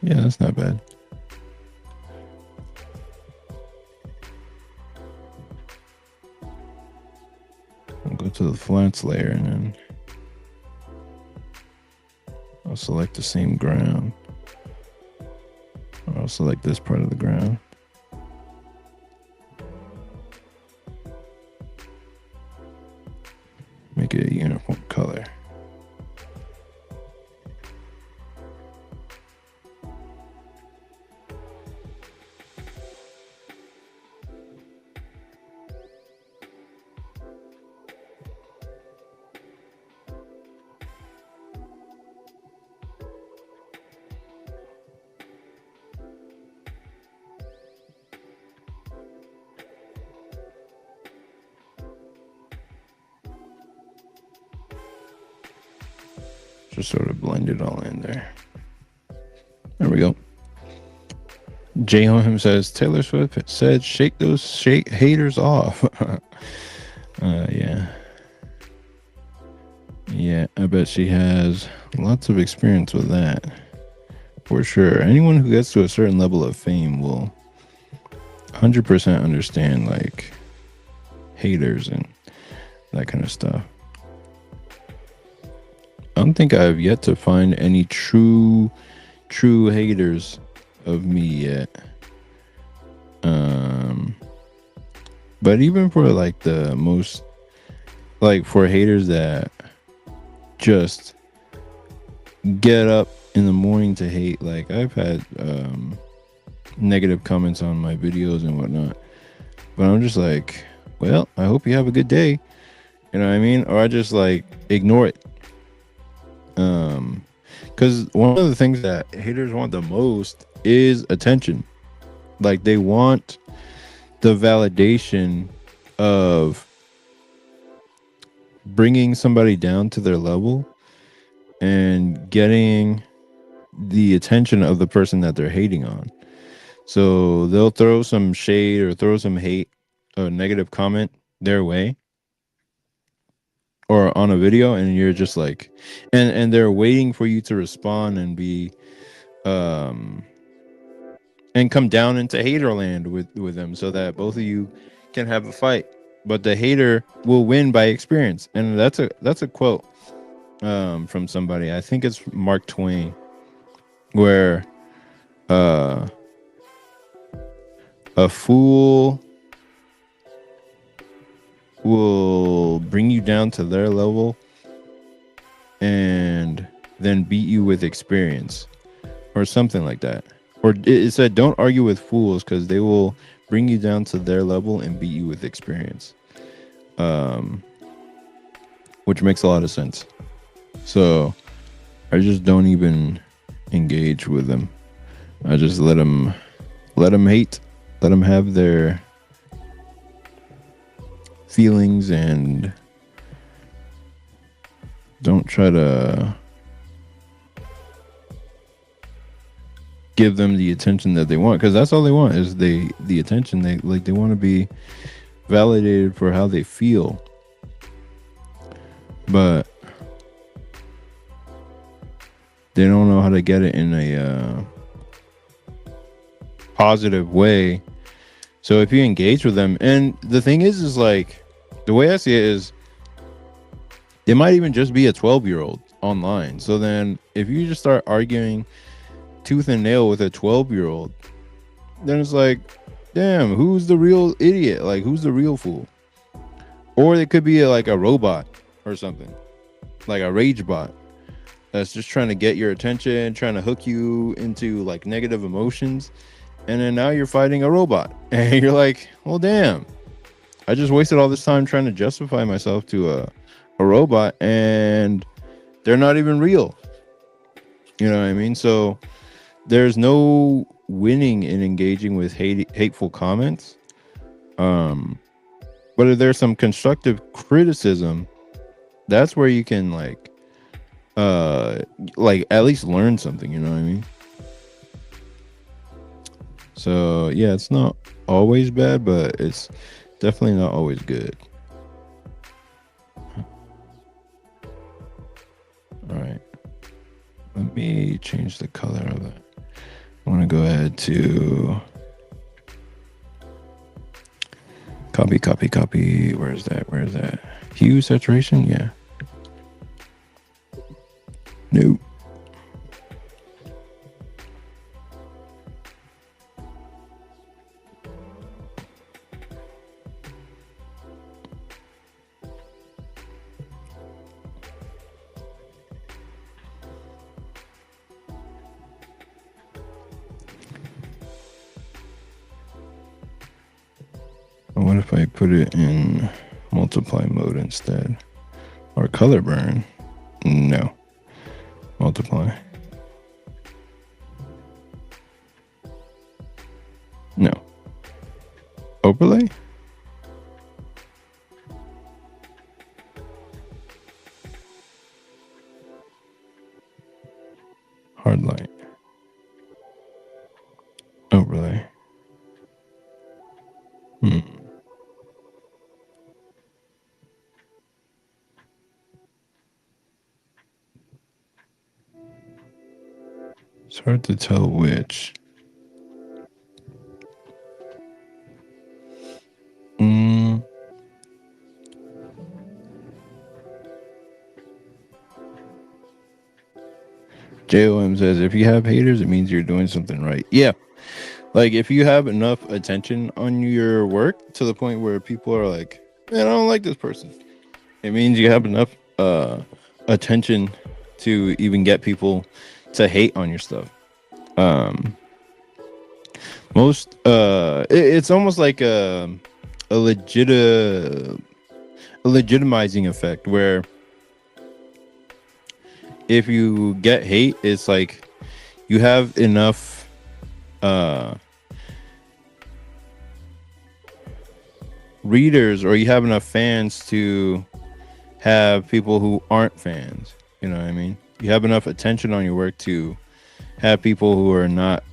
Yeah, that's not bad. I'll go to the flats layer and then I'll select the same ground. I'll select this part of the ground. Make it a uniform color. Just sort of blend it all in there. There we go. Jay Home says Taylor Swift said, "Shake those haters off." Yeah. Yeah, I bet she has lots of experience with that. For sure. Anyone who gets to a certain level of fame will 100% understand like haters and that kind of stuff. I don't think I've yet to find any true haters of me yet. But even for like the most, like for haters that just get up in the morning to hate, like I've had negative comments on my videos and whatnot, but I'm just like, well, I hope you have a good day, you know what I mean? Or I just like ignore it. Because one of the things that haters want the most is attention. Like they want the validation of bringing somebody down to their level and getting the attention of the person that they're hating on. So they'll throw some shade or throw some hate, a negative comment their way or on a video, and you're just like, and they're waiting for you to respond and be um and come down into hater land with them so that both of you can have a fight. But the hater will win by experience, and that's a quote from somebody. I think it's Mark Twain, where uh a fool will bring you down to their level and then beat you with experience or something like that. Or it said, don't argue with fools because they will bring you down to their level and beat you with experience. Which makes a lot of sense. So I just don't even engage with them. I just let them hate, let them have their feelings, and don't try to give them the attention that they want, because that's all they want is the attention. They want to be validated for how they feel, but they don't know how to get it in a positive way. So if you engage with them, and the thing is like, the way I see it is, they might even just be a 12-year-old online. So then if you just start arguing tooth and nail with a 12-year-old, then it's like, damn, who's the real idiot? Like, who's the real fool? Or it could be like a robot or something, like a rage bot that's just trying to get your attention, trying to hook you into like negative emotions. And then now you're fighting a robot and you're like, well, damn, I just wasted all this time trying to justify myself to a robot, and they're not even real. You know what I mean? So there's no winning in engaging with hateful comments. But if there's some constructive criticism, that's where you can like at least learn something, you know what I mean? So yeah, it's not always bad, but it's definitely not always good. All right, let me change the color of that. I want to go ahead to copy. Where's that? Hue saturation? Yeah. Nope. What if I put it in multiply mode instead? Or color burn? No. Multiply. No. Overlay? Hard light. Overlay. It's hard to tell which. JOM says, if you have haters, it means you're doing something right. Yeah. Like, if you have enough attention on your work to the point where people are like, man, I don't like this person, it means you have enough attention to even get people to hate on your stuff. It's almost like a legitimizing effect, where if you get hate, it's like you have enough uh readers, or you have enough fans to have people who aren't fans. You know what I mean? You have enough attention on your work to have people who are not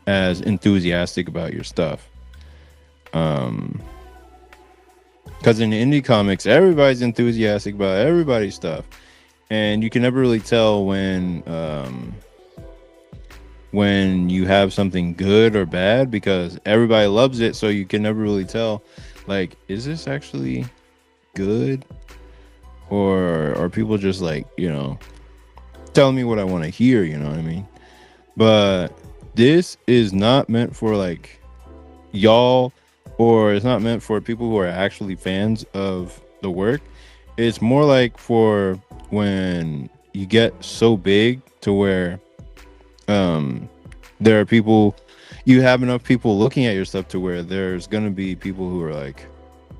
as enthusiastic about your stuff. Um, because in indie comics, everybody's enthusiastic about everybody's stuff, and you can never really tell when you have something good or bad because everybody loves it. So you can never really tell, like, is this actually good, or are people just like, telling me what I want to hear? You know what I mean? But this is not meant for like y'all, or it's not meant for people who are actually fans of the work. It's more like for when you get so big to where um there are people, you have enough people looking at your stuff to where there's gonna be people who are like,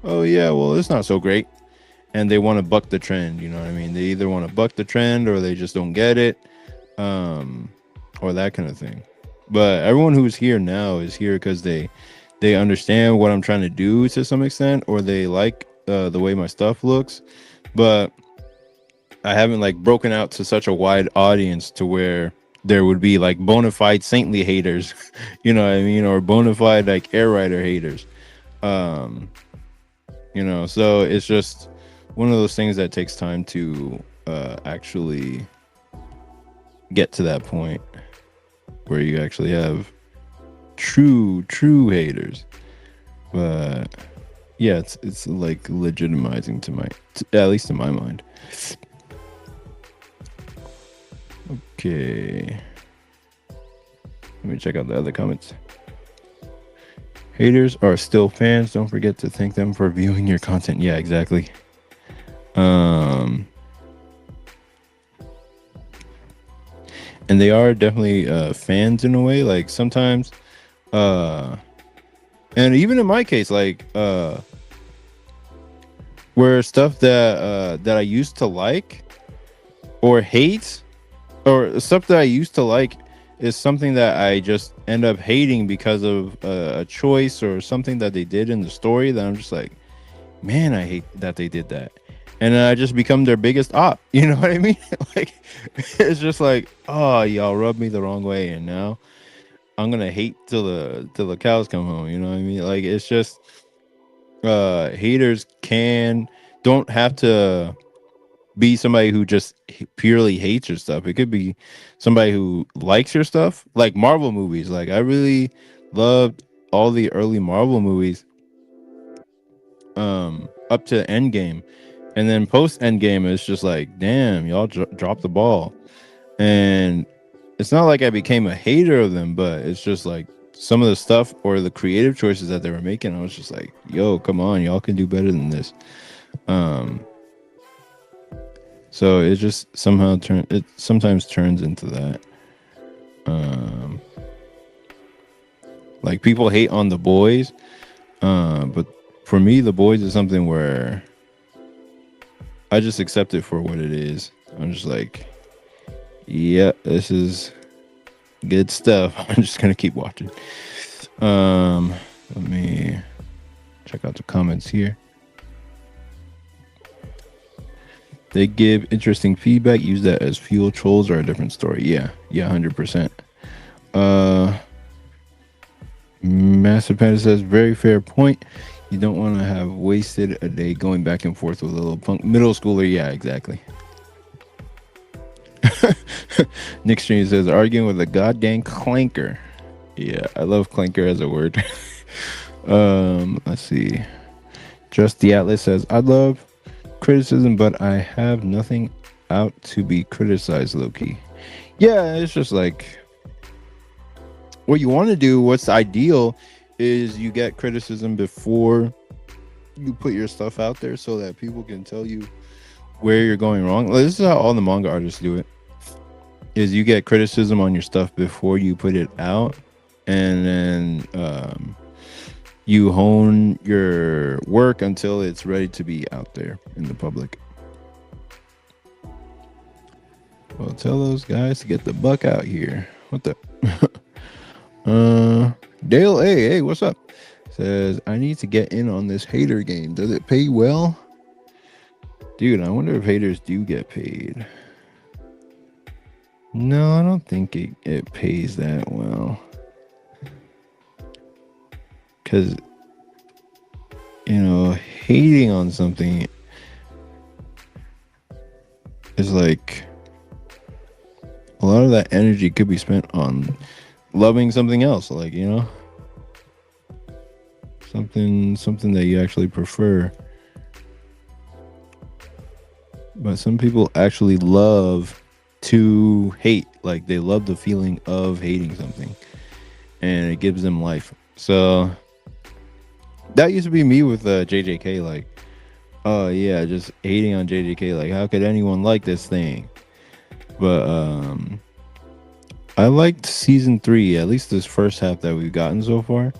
oh yeah, well, it's not so great, and they want to buck the trend. You know what I mean? They either want to buck the trend or they just don't get it, um or that kind of thing. But everyone who's here now is here because they understand what I'm trying to do to some extent, or they like the way my stuff looks. But I haven't like broken out to such a wide audience to where there would be like bona fide saintly haters, you know what I mean, or bona fide like air rider haters. Um, so it's just one of those things that takes time to actually get to that point where you actually have true haters. But yeah, it's like legitimizing to at least in my mind. Okay, let me check out the other comments. Haters are still fans. Don't forget to thank them for viewing your content. Yeah, exactly. And they are definitely fans in a way. Like sometimes, and even in my case, like where stuff that I used to like or hate, or stuff that I used to like is something that I just end up hating because of a choice or something that they did in the story that I'm just like, man, I hate that they did that. And then I just become their biggest op. You know what I mean? Like, it's just like, oh, y'all rubbed me the wrong way, and now I'm gonna hate till the cows come home. You know what I mean? Like, it's just haters don't have to be somebody who just purely hates your stuff. It could be somebody who likes your stuff, like Marvel movies. Like, I really loved all the early Marvel movies up to Endgame, and then post Endgame it's just like, damn, y'all dropped the ball. And it's not like I became a hater of them, but it's just like some of the stuff or the creative choices that they were making, I was just like, yo, come on, y'all can do better than this. So it just it sometimes turns into that. Like, people hate on The Boys, but for me, The Boys is something where I just accept it for what it is. I'm just like, yeah, this is good stuff. I'm just gonna keep watching. Let me check out the comments here. They give interesting feedback. Use that as fuel. Trolls are a different story. Yeah, 100%. Master Panda says, very fair point. You don't want to have wasted a day going back and forth with a little punk middle schooler. Yeah, exactly. Nick Stream says, arguing with a goddamn clanker. Yeah, I love clanker as a word. Let's see. Just the Atlas says, I love criticism, but I have nothing out to be criticized, low-key. Yeah, it's just like, what you want to do, what's ideal, is you get criticism before you put your stuff out there so that people can tell you where you're going wrong. Like, this is how all the manga artists do it, is you get criticism on your stuff before you put it out, and then you hone your work until it's ready to be out there in the public. Well, tell those guys to get the buck out here. What the? Dale A. Hey, what's up? Says, I need to get in on this hater game. Does it pay well? Dude, I wonder if haters do get paid. No, I don't think it pays that well. Because, hating on something is like a lot of that energy could be spent on loving something else, like, something that you actually prefer. But some people actually love to hate, like they love the feeling of hating something, and it gives them life. So that used to be me with JJK, like, oh yeah, just hating on JJK, like how could anyone like this thing? But I liked season 3, at least this first half that we've gotten so far.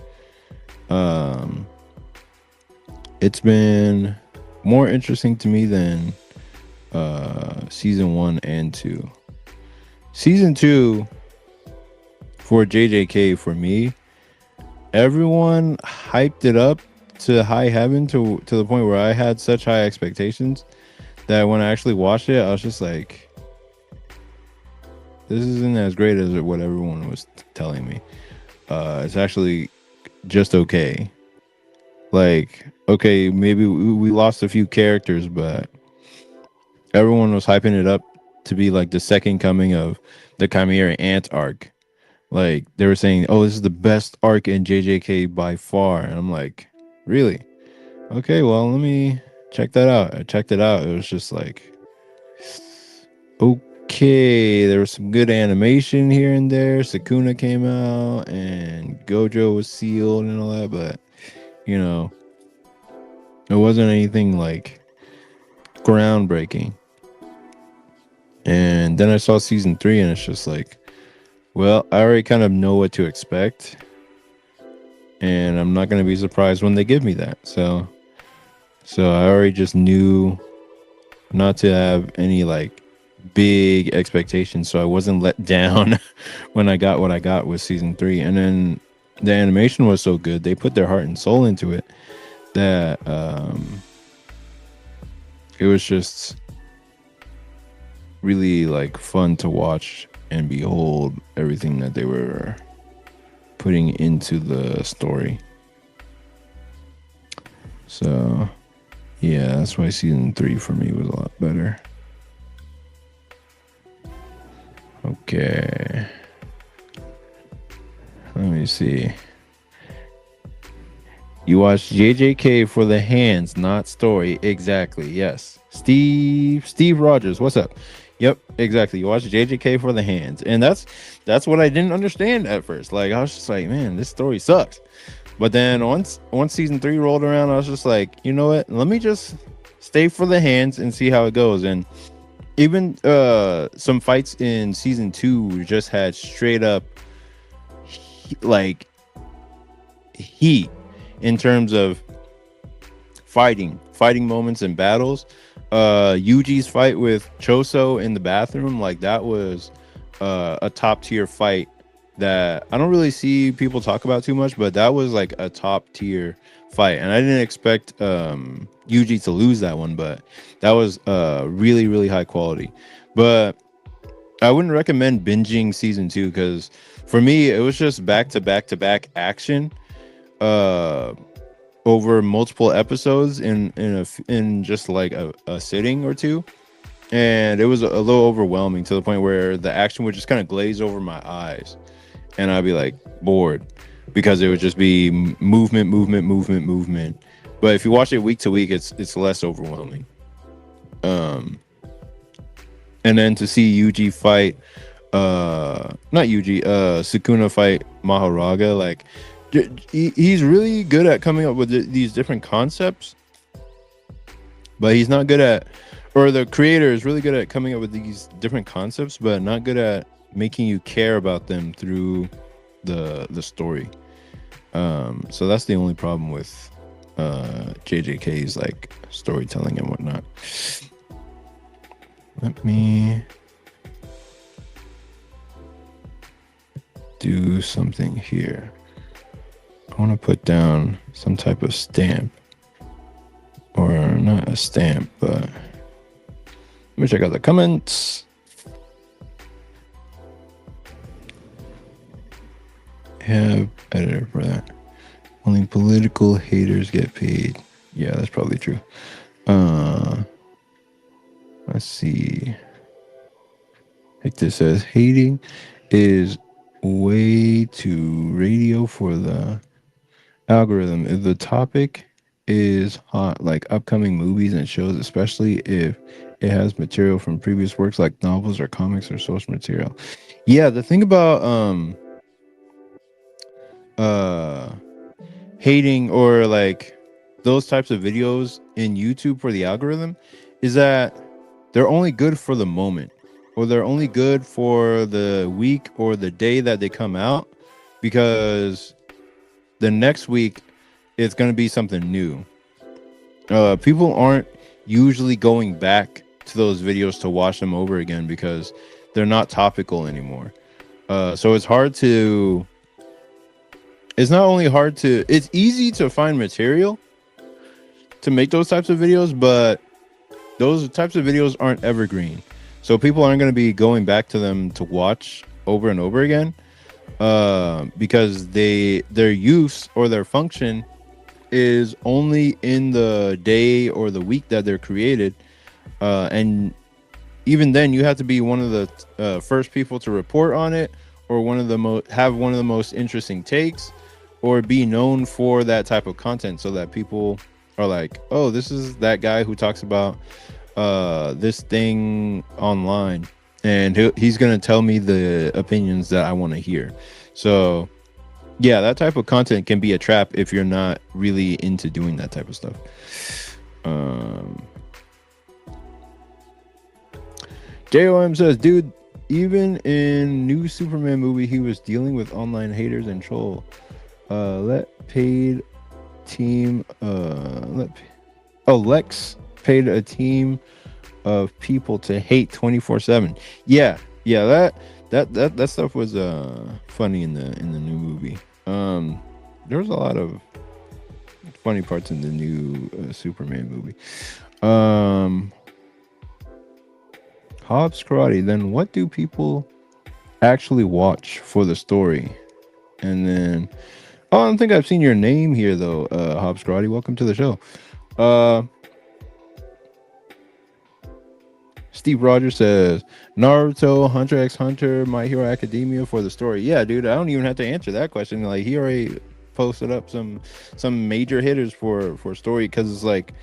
It's been more interesting to me than season 1 and 2. Season 2 for JJK, for me, everyone hyped it up to high heaven, to the point where I had such high expectations that when I actually watched it, I was just like, this isn't as great as what everyone was telling me. It's actually just okay. Like, okay, maybe we lost a few characters, but everyone was hyping it up to be like the second coming of the Chimera Ant arc. Like, they were saying, oh, this is the best arc in JJK by far. And I'm like, really? Okay, well, let me check that out. I checked it out. It was just like, okay, there was some good animation here and there. Sukuna came out and Gojo was sealed and all that, but it wasn't anything like groundbreaking. And then I saw season 3 and it's just like, well, I already kind of know what to expect, and I'm not going to be surprised when they give me that. So I already just knew not to have any like big expectations, so I wasn't let down when I got what I got with season 3. And then the animation was so good, they put their heart and soul into it, that it was just really like fun to watch and behold everything that they were putting into the story. So yeah, that's why season 3 for me was a lot better. Okay, let me see. You watch JJK for the hands, not story. Exactly. Yes. Steve Rogers, what's up? Yep, exactly. You watch JJK for the hands. And that's what I didn't understand at first. Like, I was just like, man, this story sucks. But then once season 3 rolled around, I was just like, you know what? Let me just stay for the hands and see how it goes. And even some fights in season 2 just had straight up like heat in terms of fighting moments and battles. Yuji's fight with Choso in the bathroom, like that was a top tier fight that I don't really see people talk about too much, but that was like a top tier fight, and I didn't expect Yuji to lose that one, but that was really, really high quality. But I wouldn't recommend binging season 2, because for me it was just back to back action over multiple episodes in just like a sitting or two, and it was a little overwhelming to the point where the action would just kind of glaze over my eyes, and I'd be like bored, because it would just be movement. But if you watch it week to week, it's less overwhelming. And then to see Yuji fight Sukuna fight Mahoraga, like he's really good at coming up with these different concepts, but he's not good at, or the creator is really good at coming up with these different concepts, but not good at making you care about them through the story. So that's the only problem with JJK's like storytelling and whatnot. Let me do something here. I want to put down some type of stamp, or not a stamp, but let me check out the comments. Have editor for that. Only political haters get paid. Yeah, that's probably true. Let's see. Like this says, hating is way too radio for the algorithm. If the topic is hot, like upcoming movies and shows, especially if it has material from previous works like novels or comics or source material. Yeah, the thing about uh hating or like those types of videos in YouTube for the algorithm is that they're only good for the moment, or they're only good for the week or the day that they come out, because the next week it's going to be something new. People aren't usually going back to those videos to watch them over again because they're not topical anymore. So it's hard to, it's not only hard to, it's easy to find material to make those types of videos, but those types of videos aren't evergreen. So people aren't going to be going back to them to watch over and over again, because their use or their function is only in the day or the week that they're created. And even then, you have to be one of the first people to report on it, or one of the have one of the most interesting takes, or be known for that type of content, so that people are like, oh, this is that guy who talks about this thing online, and he's gonna tell me the opinions that I want to hear. So yeah, that type of content can be a trap if you're not really into doing that type of stuff. JOM says, dude, even in new Superman movie, he was dealing with online haters and troll. Let paid team Lex paid a team of people to hate 24/7. Yeah, that stuff was funny in the new movie. There was a lot of funny parts in the new Superman movie. Hobbs Karate. Then what do people actually watch for the story? And then, oh, I don't think I've seen your name here though, Hobbs Karate. Welcome to the show. Steve Rogers says Naruto, Hunter x Hunter, My Hero Academia for the story. Yeah, dude, I don't even have to answer that question. Like, he already posted up some major hitters for story, because it's like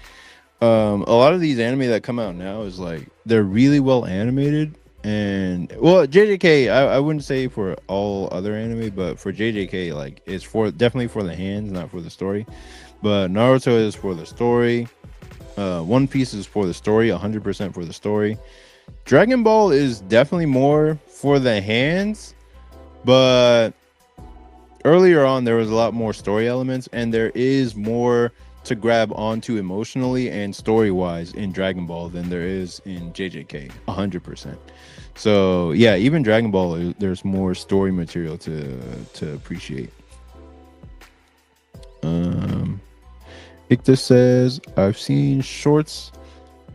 a lot of these anime that come out now is like they're really well animated. And well, JJK, I wouldn't say for all other anime, but for JJK, like, it's for definitely for the hands, not for the story. But Naruto is for the story. One Piece is for the story, 100% for the story. Dragon Ball is definitely more for the hands, but earlier on there was a lot more story elements, and there is more to grab onto emotionally and story wise in Dragon Ball than there is in JJK, 100%. So yeah, even Dragon Ball, there's more story material to appreciate. Ictus says, I've seen shorts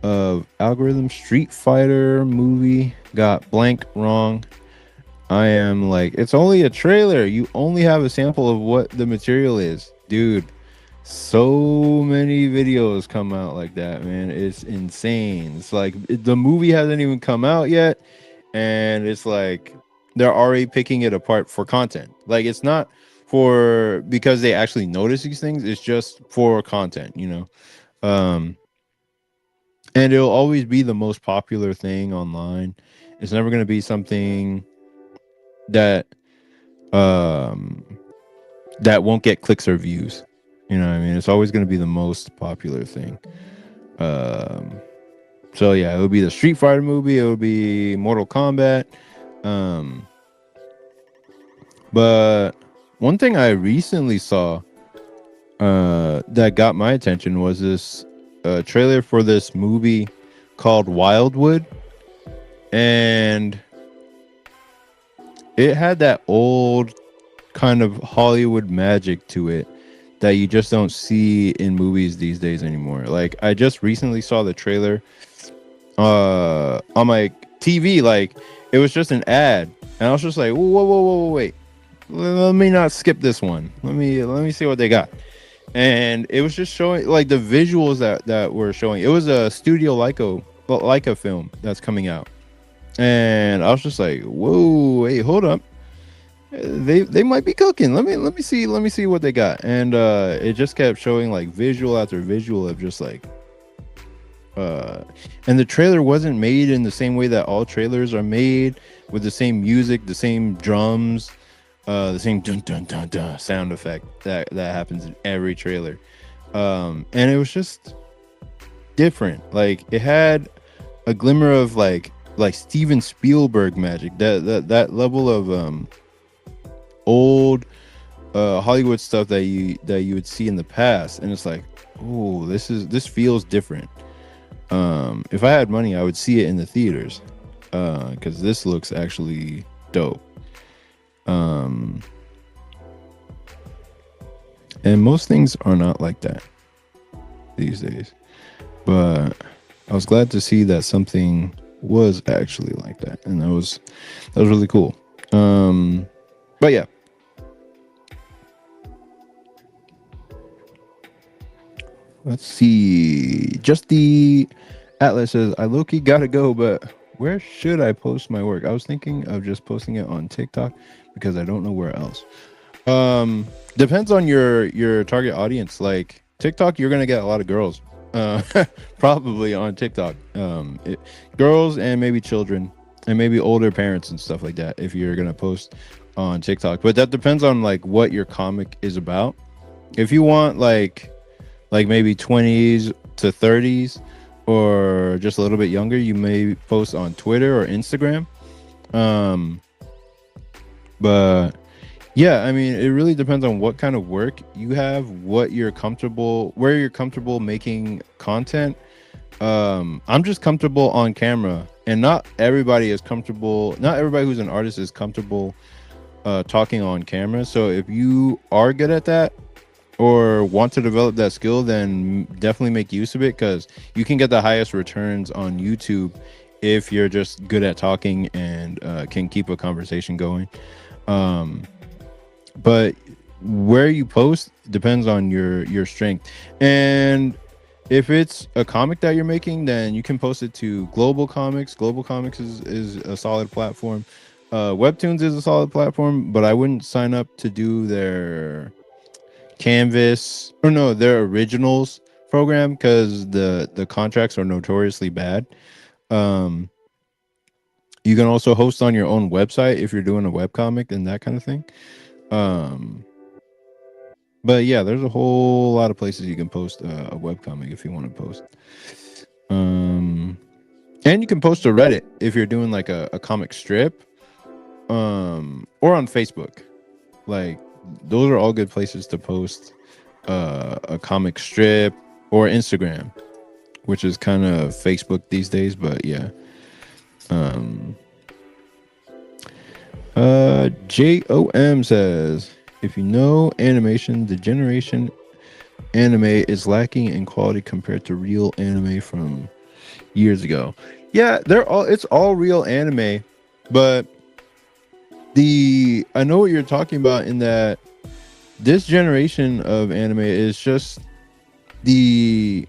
of algorithm Street Fighter movie got blank wrong. I am like, it's only a trailer. You only have a sample of what the material is. Dude, so many videos come out like that, man. It's insane. It's like the movie hasn't even come out yet, and it's like they're already picking it apart for content. Like, it's not for because they actually notice these things, it's just for content, you know. And it'll always be the most popular thing online. It's never going to be something that that won't get clicks or views, you know what I mean. It's always going to be the most popular thing. So yeah, it would be the Street Fighter movie, it would be Mortal Kombat. But one thing I recently saw that got my attention was this trailer for this movie called Wildwood, and it had that old kind of Hollywood magic to it that you just don't see in movies these days anymore. Like I just recently saw the trailer on my TV. Like it was just an ad, and I was just like, whoa, wait. Let me not skip this one. Let me see what they got. And it was just showing like the visuals that were showing. It was a Studio Leica film that's coming out, and I was just like, whoa, hey, hold up. They might be cooking. Let me see what they got. And it just kept showing like visual after visual of just like uh and the trailer wasn't made in the same way that all trailers are made, with the same music, the same drums, the same dun dun dun dun sound effect that happens in every trailer. And it was just different. Like it had a glimmer of like Steven Spielberg magic, that level of old Hollywood stuff that you would see in the past. And it's like, oh, this feels different. If I had money, I would see it in the theaters, because this looks actually dope. um and most things are not like that these days, but I was glad to see that something was actually like that, and that was really cool. But yeah, let's see. Just the Atlas says, I low-key gotta go, but where should I post my work? I was thinking of just posting it on TikTok because I don't know where else. Depends on your target audience. Like TikTok, you're gonna get a lot of girls. Uh, probably on TikTok. Girls and maybe children and maybe older parents and stuff like that. If you're gonna post on TikTok, but that depends on like what your comic is about. If you want like maybe 20s to 30s or just a little bit younger, you may post on Twitter or Instagram. Um, but yeah, I mean, it really depends on what kind of work you have, where you're comfortable making content. I'm just comfortable on camera, and not everybody is comfortable. Not everybody who's an artist is comfortable talking on camera. So if you are good at that or want to develop that skill, then definitely make use of it, because you can get the highest returns on YouTube if you're just good at talking and can keep a conversation going. Um, but where you post depends on your strength. And if it's a comic that you're making, then you can post it to Global Comics. Global Comics is a solid platform. Webtoons is a solid platform, but I wouldn't sign up to do their Canvas, or no, their originals program, because the contracts are notoriously bad. Um, you can also host on your own website if you're doing a webcomic and that kind of thing. Um, but yeah, there's a whole lot of places you can post a webcomic if you want to post. Um, and you can post to Reddit if you're doing like a comic strip, or on Facebook. Like those are all good places to post a comic strip, or Instagram, which is kind of Facebook these days. But yeah. um JOM says, if you know animation, the generation anime is lacking in quality compared to real anime from years ago. Yeah, it's all real anime, but I know what you're talking about, in that this generation of anime is just the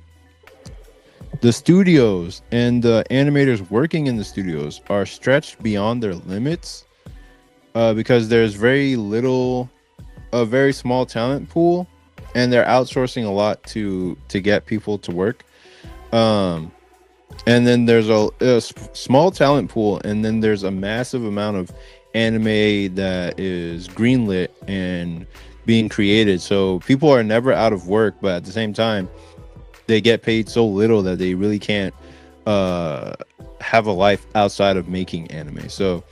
studios and the animators working in the studios are stretched beyond their limits, because there's a very small talent pool, and they're outsourcing a lot to get people to work. And then there's a small talent pool, and then there's a massive amount of anime that is greenlit and being created. So people are never out of work, but at the same time, they get paid so little that they really can't have a life outside of making anime. So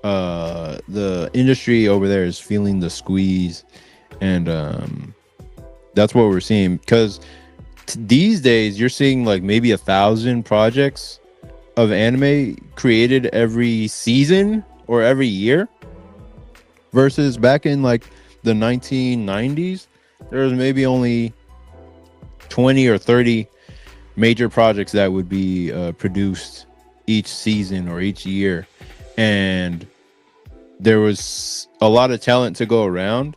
the industry over there is feeling the squeeze, and that's what we're seeing, because these days you're seeing like maybe 1,000 projects of anime created every season or every year. versus back in like the 1990s, there was maybe only 20 or 30 major projects that would be produced each season or each year, and there was a lot of talent to go around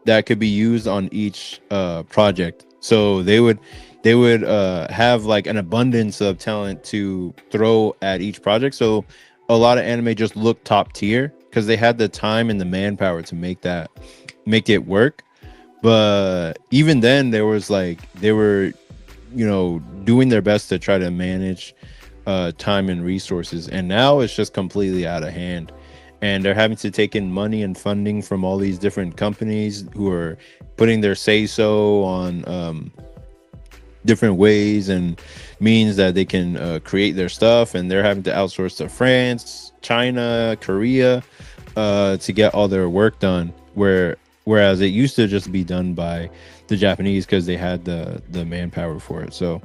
that could be used on each project. So they would have like an abundance of talent to throw at each project. So a lot of anime just looked top tier because they had the time and the manpower to make it work. But even then, there was like they were, doing their best to try to manage time and resources. And now it's just completely out of hand. And they're having to take in money and funding from all these different companies who are putting their say so on different ways and means that they can create their stuff. And they're having to outsource to France, China, Korea to get all their work done. Whereas it used to just be done by the Japanese because they had the manpower for it. So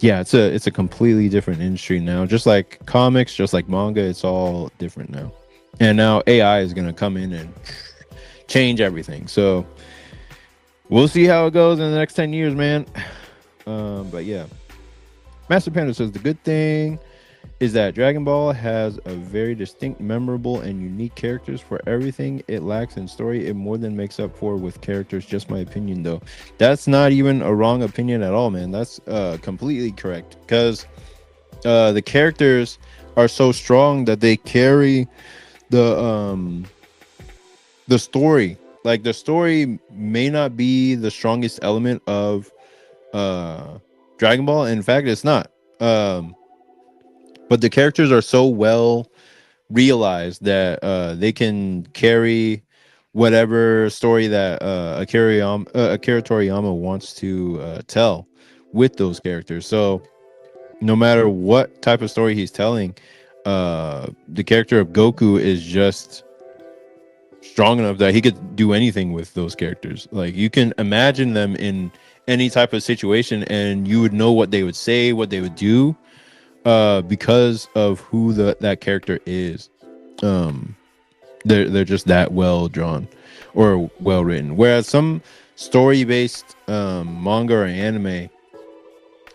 yeah, it's a completely different industry now. Just like comics, just like manga, it's all different now. And now AI is gonna come in and change everything. So we'll see how it goes in the next 10 years, man. But yeah, Master Panda says the good thing is that Dragon Ball has a very distinct, memorable, and unique characters. For everything it lacks in story, it more than makes up for with characters. Just my opinion, though. That's not even a wrong opinion at all, man. That's completely correct. Because the characters are so strong that they carry the story. Like the story may not be the strongest element of Dragon Ball. In fact, it's not. But the characters are so well realized that they can carry whatever story that Akira Toriyama wants to tell with those characters. So no matter what type of story he's telling, the character of Goku is just strong enough that he could do anything with those characters. Like you can imagine them in any type of situation and you would know what they would say, what they would do, because of who that character is. um they're just that well drawn or well written, whereas some story based manga or anime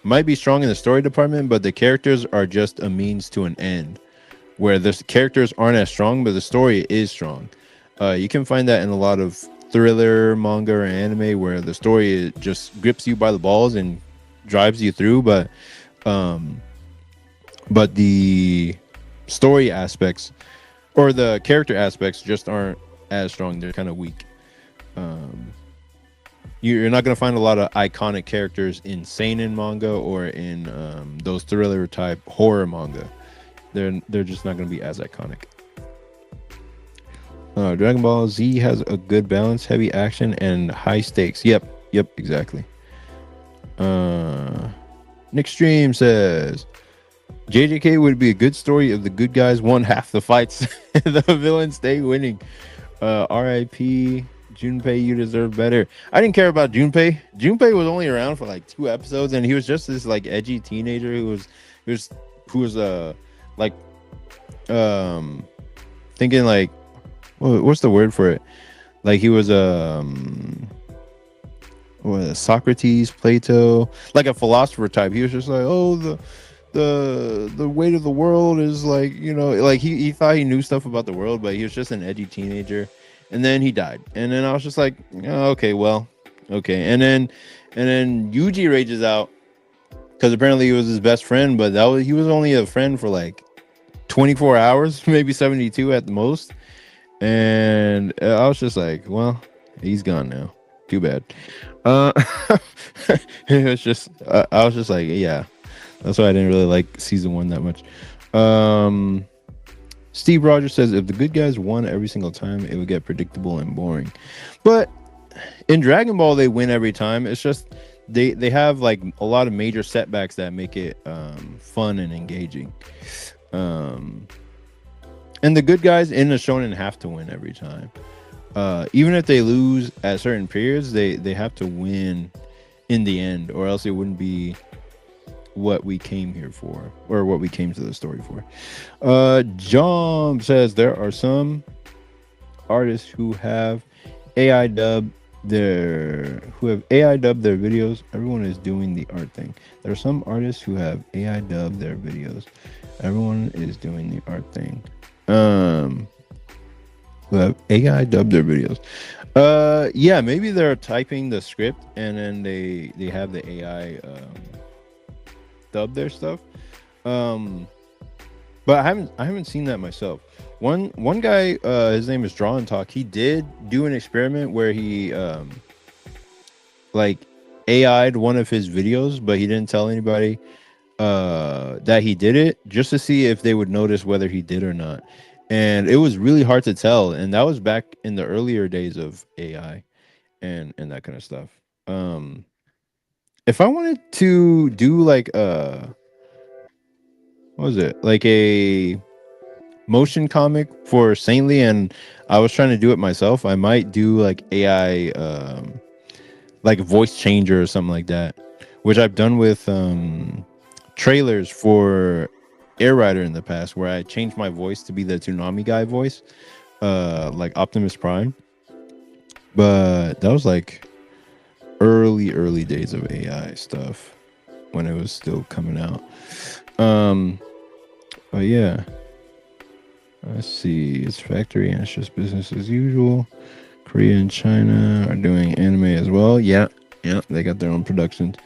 might be strong in the story department, but the characters are just a means to an end, where the characters aren't as strong but the story is strong. You can find that in a lot of thriller manga or anime where the story just grips you by the balls and drives you through, um but the story aspects or the character aspects just aren't as strong. They're kind of weak. um you're not going to find a lot of iconic characters in seinen manga or in those thriller type horror manga. They're just not going to be as iconic. Dragon Ball Z has a good balance, heavy action and high stakes. Yep, exactly. Nick Stream says JJK would be a good story if the good guys won half the fights and the villains stay winning. RIP Junpei, you deserve better. I didn't care about Junpei. Junpei was only around for like 2 episodes, and he was just this like edgy teenager who was like thinking like, what's the word for it? Like he was Socrates, Plato, like a philosopher type. He was just like, oh, the weight of the world is like, like he thought he knew stuff about the world, but he was just an edgy teenager. And then he died, and then I was just like, oh, okay, well, okay. And then Yuji rages out because apparently he was his best friend, but he was only a friend for like 24 hours, maybe 72 at the most. And I was just like, well, he's gone now, too bad. It was just I was just like, yeah, that's why I didn't really like season 1 that much. Steve Rogers says if the good guys won every single time, it would get predictable and boring. But in Dragon Ball, they win every time. It's just they have like a lot of major setbacks that make it fun and engaging. And the good guys in the shonen have to win every time. Even if they lose at certain periods, they have to win in the end, or else it wouldn't be what we came here for, or what we came to the story for. John says there are some artists who have AI dub their videos. Everyone is doing the art thing. There are some artists who have AI dub their videos. Everyone is doing the art thing. Um, who have AI dub their videos. Yeah, maybe they're typing the script and then they have the AI dub their stuff. Um, but I haven't seen that myself. One guy, his name is Draw and Talk. He did do an experiment where he like AI'd one of his videos, but he didn't tell anybody that he did it, just to see if they would notice whether he did or not. And it was really hard to tell, and that was back in the earlier days of AI and that kind of stuff. Um, if I wanted to do like what was it, like a motion comic for Saintly, and I was trying to do it myself, I might do like AI like voice changer or something like that, which I've done with trailers for Air Rider in the past, where I changed my voice to be the Toonami guy voice, like Optimus Prime. But that was like early days of AI stuff when it was still coming out. Um, but yeah, let's see. It's factory and it's just business as usual. Korea and China are doing anime as well. Yeah, yeah, they got their own productions.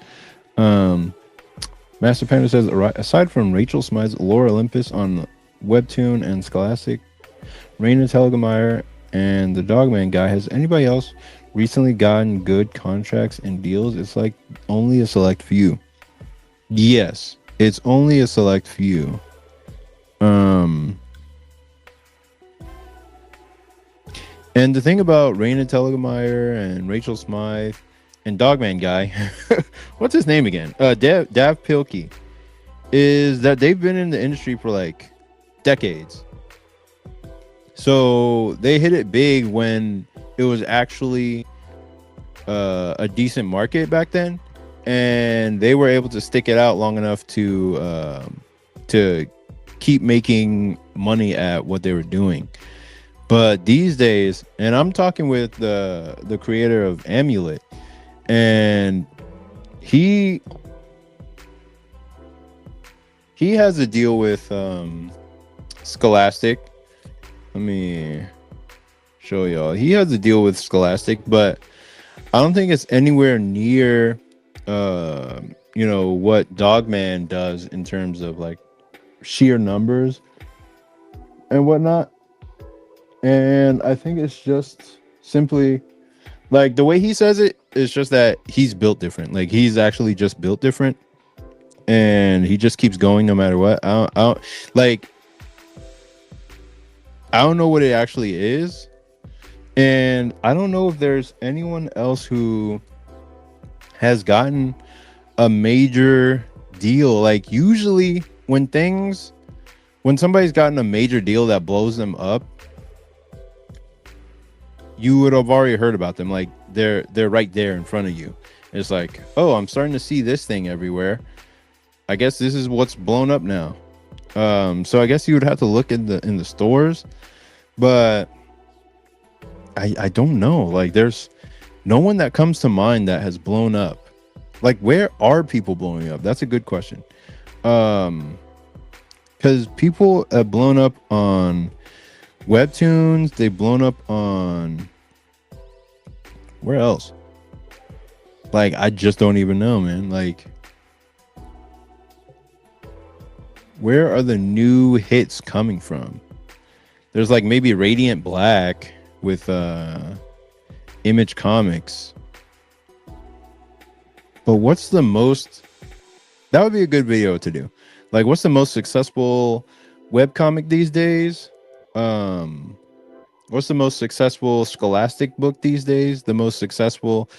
Um, Master Panda says, aside from Rachel Smythe's Lore Olympus on Webtoon and Scholastic, Raina Telgemeier, and the Dogman guy, has anybody else recently gotten good contracts and deals? It's like only a select few. Yes, it's only a select few. Um, and the thing about Raina Telgemeier and Rachel Smythe and Dogman guy, what's his name again? Dav Pilkey, is that they've been in the industry for like decades. So they hit it big when it was actually a decent market back then, and they were able to stick it out long enough to keep making money at what they were doing. But these days, and I'm talking with the creator of Amulet, and he has a deal with Scholastic. Let me show y'all. He has a deal with Scholastic, but I don't think it's anywhere near what Dogman does in terms of like sheer numbers and whatnot. And I think it's just simply like the way he says it is just that he's built different. Like he's actually just built different, and he just keeps going no matter what. Like I don't know what it actually is, and I don't know if there's anyone else who has gotten a major deal. Like usually when somebody's gotten a major deal that blows them up, you would have already heard about them. Like they're right there in front of you. It's like, oh, I'm starting to see this thing everywhere. I guess this is what's blown up now. So I guess you would have to look in the stores, but I don't know. Like there's no one that comes to mind that has blown up. Like where are people blowing up? That's a good question. Because people have blown up on Webtoons, they've blown up on where else? Like I just don't even know, man. Like where are the new hits coming from? There's like maybe Radiant Black with Image Comics. But what's the most, that would be a good video to do. Like what's the most successful webcomic these days? What's the most successful Scholastic book these days? The most successful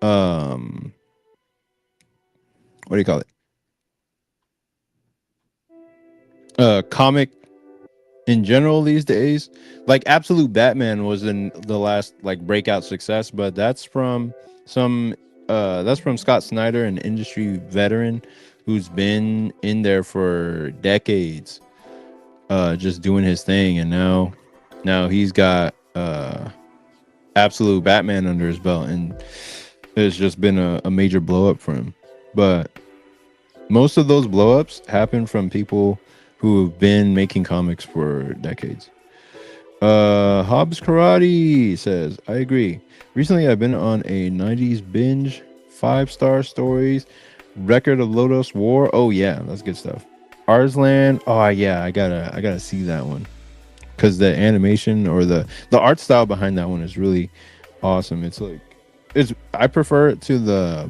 what do you call it? Comic in general these days. Like Absolute Batman was in the last like breakout success, but that's from Scott Snyder, an industry veteran who's been in there for decades, just doing his thing. And now he's got uh absolute Batman under his belt, and it's just been a major blow up for him. But most of those blow ups happen from people who have been making comics for decades. Hobbs Karate says, I agree. Recently, I've been on a 90s binge, 5-star stories, Record of Lodos War. Oh, yeah, that's good stuff. Arslan. Oh, yeah, I gotta see that one because the animation or the art style behind that one is really awesome. It's like, I prefer it to the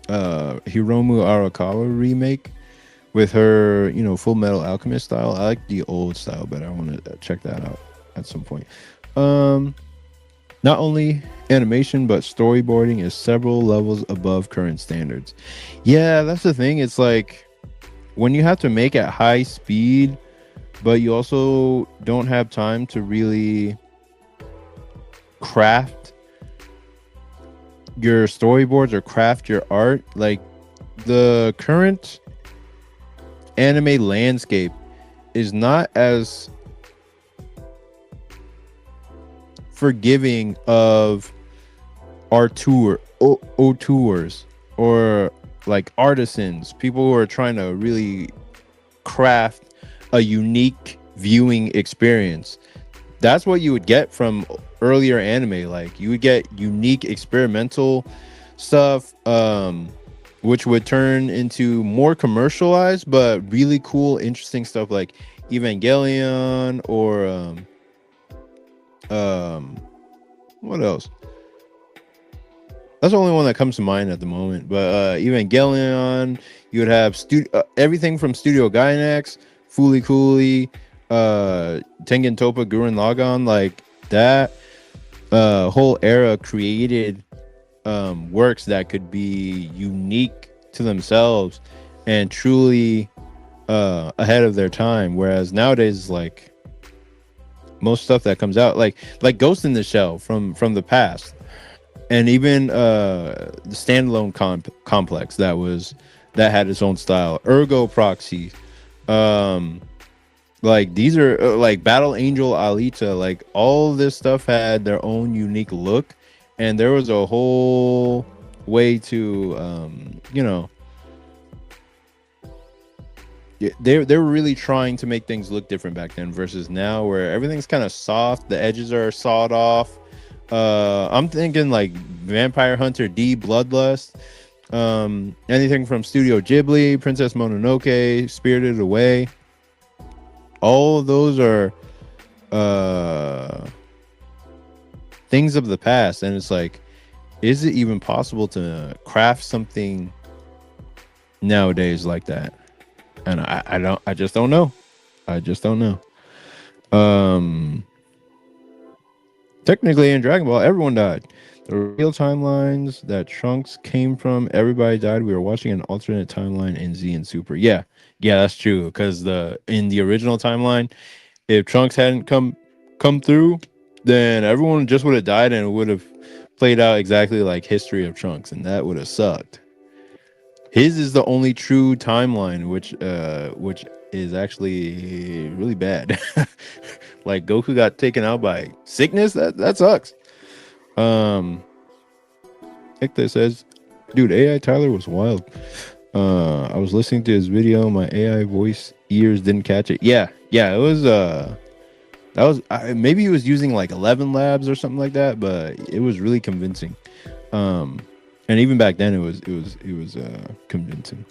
Hiromu Arakawa remake with her, Full Metal Alchemist style. I like the old style, but I want to check that out at some point. Um, Not only animation, but storyboarding is several levels above current standards. Yeah, that's the thing. It's like when you have to make at high speed, but you also don't have time to really craft your storyboards or craft your art. Like the current anime landscape is not as forgiving of auteurs or like artisans, people who are trying to really craft a unique viewing experience. That's what you would get from earlier anime. Like you would get unique experimental stuff, which would turn into more commercialized but really cool, interesting stuff like Evangelion or um what else? That's the only one that comes to mind at the moment. But Evangelion, you would have everything from Studio Gainax, Fooly Cooly, Tengen Toppa, Gurren Lagann, like that whole era created works that could be unique to themselves and truly ahead of their time. Whereas nowadays, like most stuff that comes out, like Ghost in the Shell from the past, and even the standalone complex that had its own style, Ergo Proxy, like these are like Battle Angel Alita, like all this stuff had their own unique look, and there was a whole way to they were really trying to make things look different back then versus now where everything's kind of soft, the edges are sawed off. I'm thinking like Vampire Hunter D, Bloodlust, anything from Studio Ghibli, Princess Mononoke, Spirited Away. All of those are things of the past, and it's like, is it even possible to craft something nowadays like that? And I just don't know. I just don't know. Technically in Dragon Ball, everyone died. The real timelines that Trunks came from, everybody died. We were watching an alternate timeline in Z and Super. Yeah, that's true. Because in the original timeline, if Trunks hadn't come through, then everyone just would have died, and it would have played out exactly like History of Trunks, and that would have sucked. His is the only true timeline, which is actually really bad. Like Goku got taken out by sickness. That sucks. Hector says, dude, AI Tyler was wild. I was listening to his video. My AI voice ears didn't catch it. Yeah, it was. That was maybe he was using like 11 labs or something like that, but it was really convincing. And even back then, it was convincing.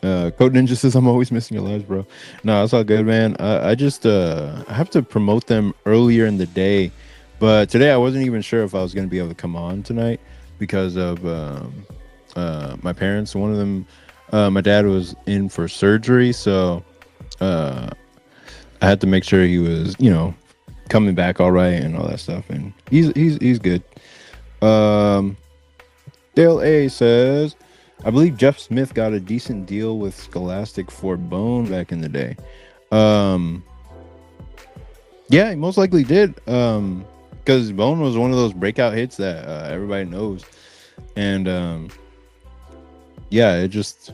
Code Ninja says, I'm always missing your lives, bro. No, it's all good, man. I just I have to promote them earlier in the day, but today I wasn't even sure if I was going to be able to come on tonight because of my parents. One of them, my dad was in for surgery, so I had to make sure he was, coming back all right and all that stuff, and he's good. Dale A says, I believe Jeff Smith got a decent deal with Scholastic for Bone back in the day. Yeah, he most likely did. Because Bone was one of those breakout hits that everybody knows. And yeah, it just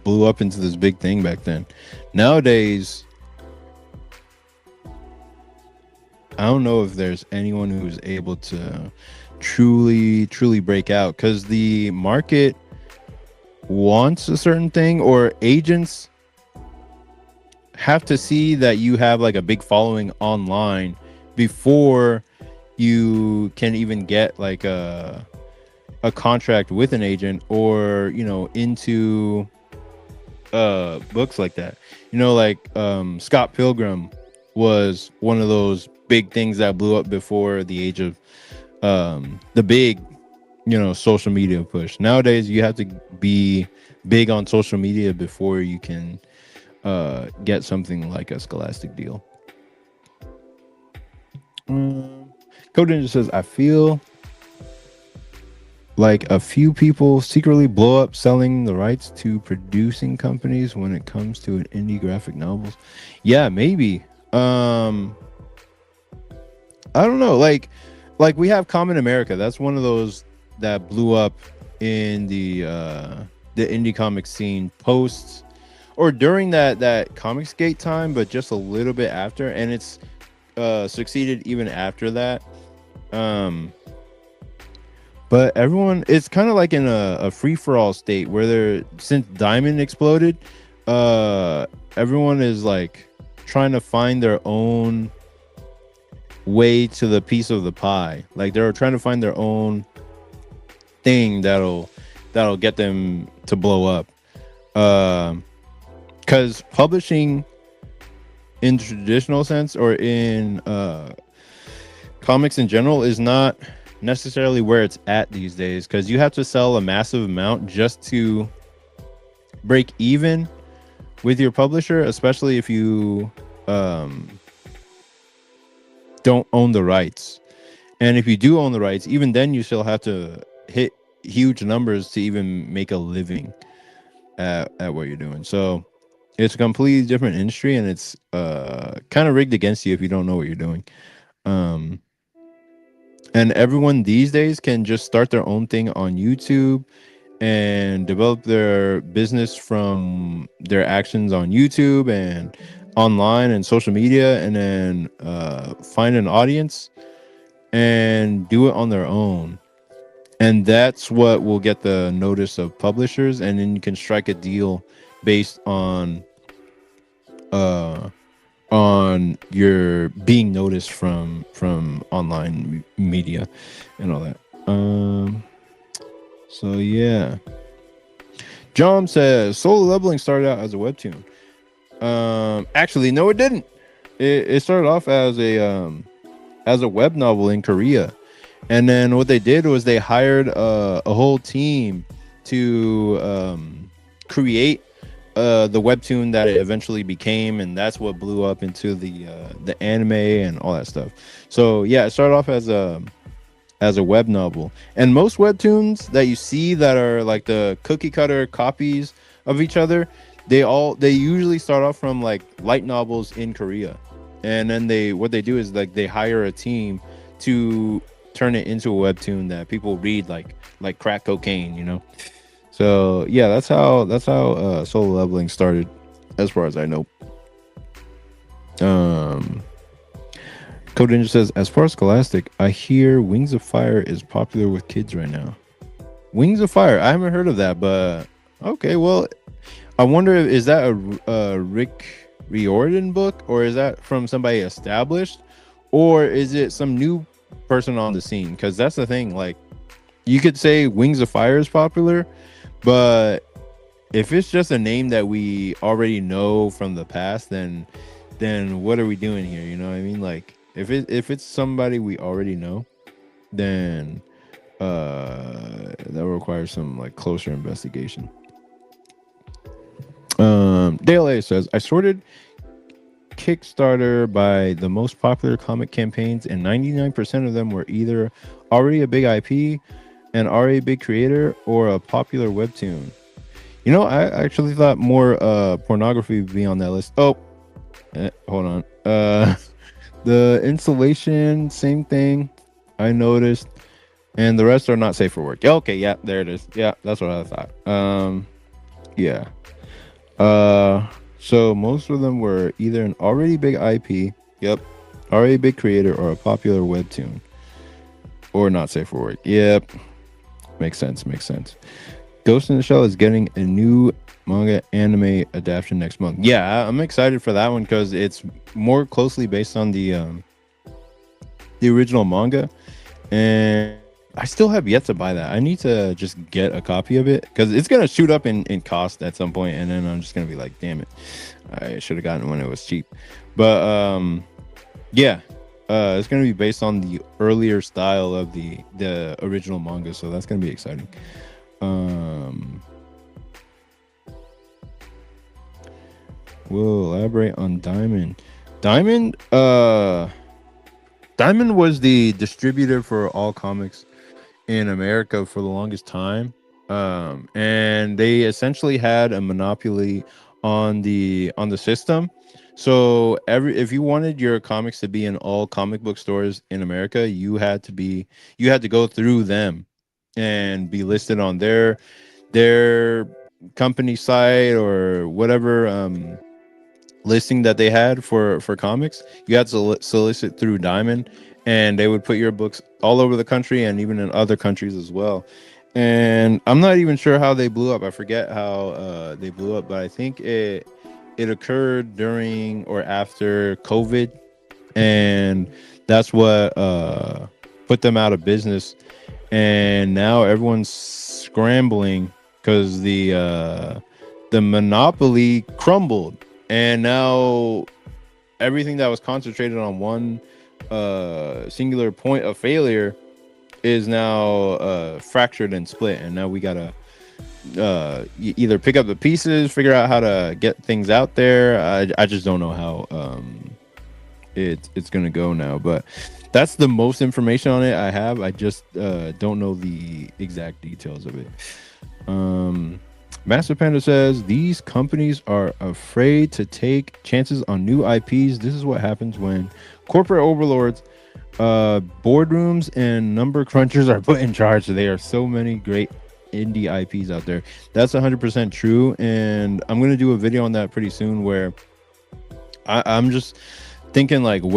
blew up into this big thing back then. Nowadays, I don't know if there's anyone who's able to truly break out, because the market wants a certain thing, or agents have to see that you have like a big following online before you can even get like a contract with an agent, or into books like that. Like Scott Pilgrim was one of those big things that blew up before the age of the big social media push. Nowadays you have to be big on social media before you can get something like a Scholastic deal. Code Ninja says, I feel like a few people secretly blow up selling the rights to producing companies when it comes to an indie graphic novels. Yeah, maybe. I don't know. Like we have Common America. That's one of those that blew up in the indie comic scene post or during that Comicsgate time, but just a little bit after, and it's succeeded even after that. But everyone, it's kind of like in a free-for-all state where since Diamond exploded, everyone is like trying to find their own way to the piece of the pie. Like they're trying to find their own thing that'll get them to blow up. Because publishing in the traditional sense, or in comics in general, is not necessarily where it's at these days, because you have to sell a massive amount just to break even with your publisher, especially if you don't own the rights. And if you do own the rights, even then you still have to hit huge numbers to even make a living at what you're doing. So it's a completely different industry, and it's kind of rigged against you if you don't know what you're doing. And everyone these days can just start their own thing on YouTube and develop their business from their actions on YouTube and online and social media, and then find an audience and do it on their own. And that's what will get the notice of publishers, and then you can strike a deal based on your being noticed from online media and all that. So yeah, John says Solo Leveling started out as a webtoon. Actually, no, it didn't. It started off as a web novel in Korea, and then what they did was they hired a whole team to create the webtoon that it eventually became, and that's what blew up into the anime and all that stuff. So yeah, it started off as a web novel, and most webtoons that you see that are like the cookie cutter copies of each other, they usually start off from like light novels in Korea, and then what they do is like they hire a team to turn it into a webtoon that people read like crack cocaine. So yeah, that's how Solo Leveling started, as far as I know. Code Ninja says, as far as Scholastic, I hear Wings of Fire is popular with kids right now. Wings of Fire, I haven't heard of that, but okay. Well, I wonder is that a Rick Riordan book, or is that from somebody established, or is it some new person on the scene? Because that's the thing. Like, you could say Wings of Fire is popular, but if it's just a name that we already know from the past, then what are we doing here? You know what I mean? Like, if it's somebody we already know, then that requires some like closer investigation. Dale A says, I sorted Kickstarter by the most popular comic campaigns, and 99% of them were either already a big IP, an already big creator, or a popular webtoon. I actually thought more pornography would be on that list. Oh, hold on. The installation, same thing, I noticed, and the rest are not safe for work. Okay, yeah, there it is. Yeah, that's what I thought. Yeah. So most of them were either an already big IP, yep, Are a big creator or a popular webtoon or not safe for work. Yep, makes sense. Makes sense. Ghost in the Shell is getting a new manga anime adaptation next month. Yeah, I'm excited for that one because it's more closely based on the original manga, and I still have yet to buy that. I need to just get a copy of it because it's gonna shoot up in cost at some point, and then I'm just gonna be like, damn it, I should have gotten it when it was cheap. But yeah, it's gonna be based on the earlier style of the original manga, so that's gonna be exciting. Um, we'll elaborate on Diamond. Diamond, Diamond was the distributor for all comics in America for the longest time. And they essentially had a monopoly on the system. So every if you wanted your comics to be in all comic book stores in America, you had to go through them and be listed on their company site or whatever listing that they had for comics. You had to solicit through Diamond, and they would put your books all over the country and even in other countries as well. And I'm not even sure how they blew up. I forget how they blew up, but I think it occurred during or after COVID, and that's what put them out of business. And now everyone's scrambling because the monopoly crumbled, and now everything that was concentrated on one singular point of failure is now fractured and split, and now we gotta either pick up the pieces, figure out how to get things out there. I just don't know how it's gonna go now, but that's the most information on it I have. I just don't know the exact details of it. um Master Panda says these companies are afraid to take chances on new IPs. This is what happens when corporate overlords, boardrooms, and number crunchers are put in charge. There are so many great indie IPs out there. That's 100% true, and I'm gonna do a video on that pretty soon where I'm just thinking like, um,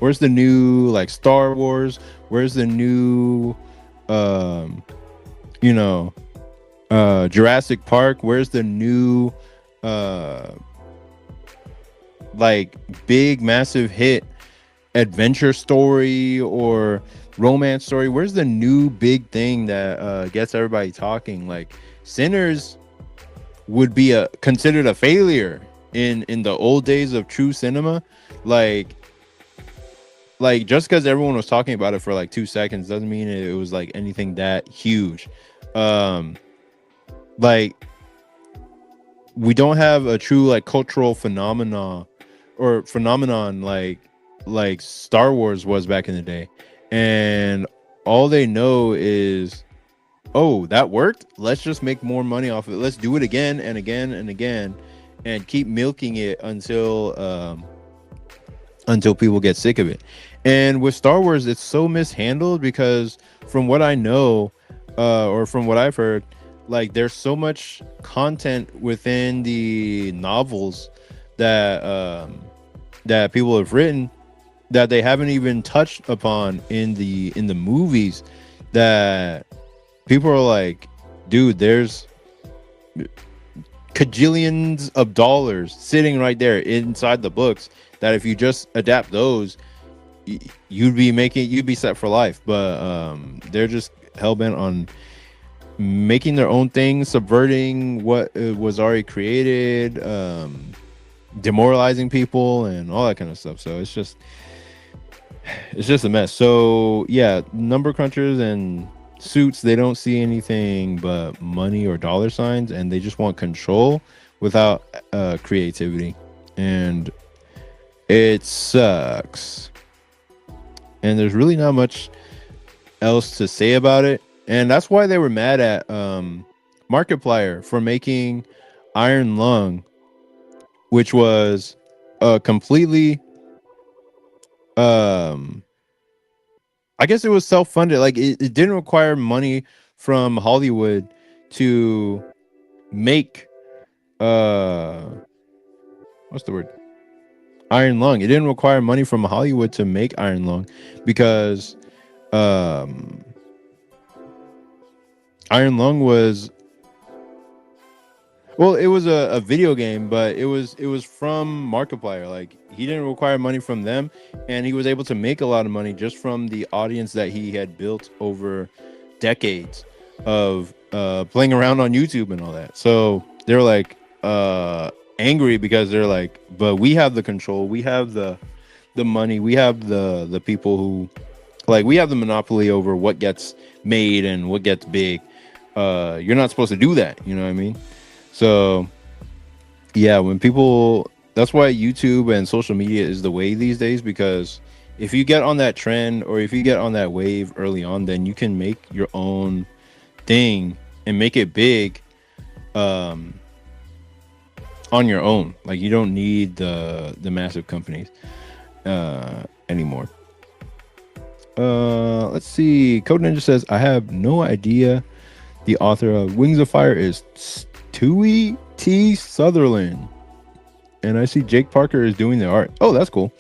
where's the new like Star Wars? Where's the new um, you know, Jurassic Park? Where's the new uh like big massive hit adventure story or romance story? Where's the new big thing that gets everybody talking? Like Sinners would be a considered a failure in the old days of true cinema. like like just because everyone was talking about it for like 2 seconds doesn't mean it was like anything that huge. um like we don't have a true like cultural phenomenon like Star Wars was back in the day, and all they know is, oh, that worked, let's just make more money off of it, let's do it again and again and again, and keep milking it until people get sick of it. And with Star Wars, it's so mishandled because from what I know, or from what I've heard, like there's so much content within the novels that that people have written that they haven't even touched upon in the movies, that people are like, dude, there's cajillions of dollars sitting right there inside the books that if you just adapt those, you'd be set for life. But they're just hell-bent on making their own thing, subverting what was already created, demoralizing people and all that kind of stuff. So it's just a mess. So yeah, number crunchers and suits, they don't see anything but money or dollar signs, and they just want control without creativity, and it sucks. And there's really not much else to say about it, and that's why they were mad at Markiplier for making Iron Lung, which was completely um I guess it was self-funded. Like it didn't require money from Hollywood to make uh what's the word? Iron Lung. It didn't require money from Hollywood to make Iron Lung because um, Iron Lung was well, it was a video game, but it was from Markiplier. Like he didn't require money from them, and he was able to make a lot of money just from the audience that he had built over decades of playing around on YouTube and all that. So they're like angry because they're like, but we have the control, we have the money, we have the people who like we have the monopoly over what gets made and what gets big. You're not supposed to do that, you know what I mean? So yeah, when people that's why YouTube and social media is the way these days because if you get on that trend or if you get on that wave early on, then you can make your own thing and make it big um on your own. Like you don't need the massive companies anymore. Let's see. Code Ninja says I have no idea the author of Wings of Fire is Stewie T. Sutherland. And I see Jake Parker is doing the art. Oh, that's cool.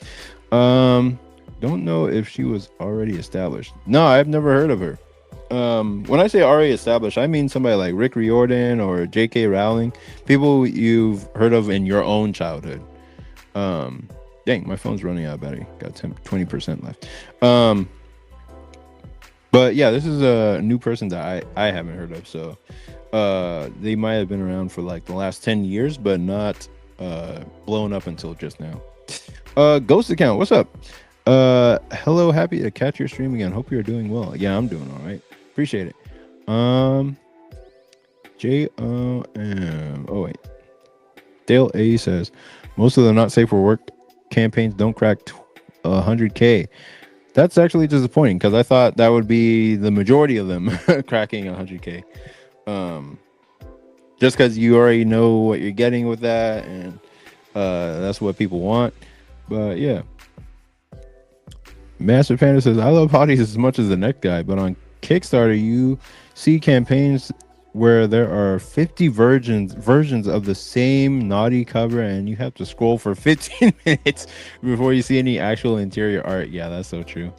Don't know if she was already established. No, I've never heard of her. When I say already established, I mean somebody like Rick Riordan or J.K. Rowling, people you've heard of in your own childhood. Dang, my phone's running out of battery. Got 20% left. But yeah, this is a new person that I haven't heard of. So they might have been around for like the last 10 years, but not blown up until just now. Ghost account, what's up? Hello, happy to catch your stream again. Hope you're doing well. Yeah, I'm doing all right. Appreciate it. JOM. Oh wait. Dale A says most of the not safe for work campaigns don't crack 100K. That's actually disappointing because I thought that would be the majority of them cracking 100K. Just because you already know what you're getting with that, and that's what people want. But yeah. Master Panda says, I love hotties as much as the next guy, but on Kickstarter, you see campaigns where there are 50 versions of the same naughty cover, and you have to scroll for 15 minutes before you see any actual interior art. Yeah, that's so true.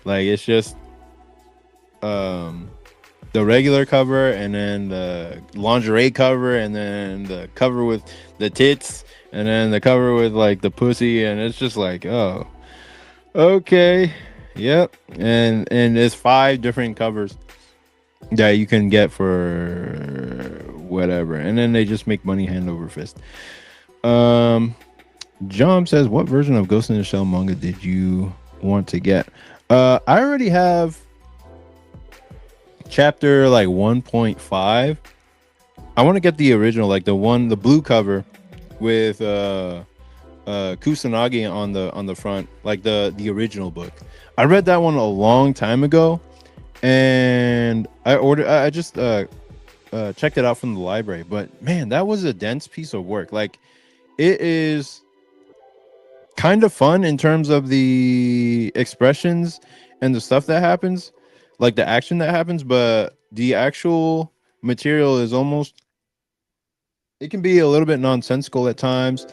Like it's just the regular cover, and then the lingerie cover, and then the cover with the tits, and then the cover with like the pussy, and it's just like, oh. Okay. Yep. And there's 5 different covers that you can get for whatever. And then they just make money hand over fist. John says, what version of Ghost in the Shell manga did you want to get? I already have chapter like 1.5. I want to get the original, like the blue cover with Kusanagi on the front, like the original book. I read that one a long time ago, and I just checked it out from the library. But man, that was a dense piece of work. Like it is kind of fun in terms of the expressions and the stuff that happens, like the action that happens, but the actual material is almost, it can be a little bit nonsensical at times.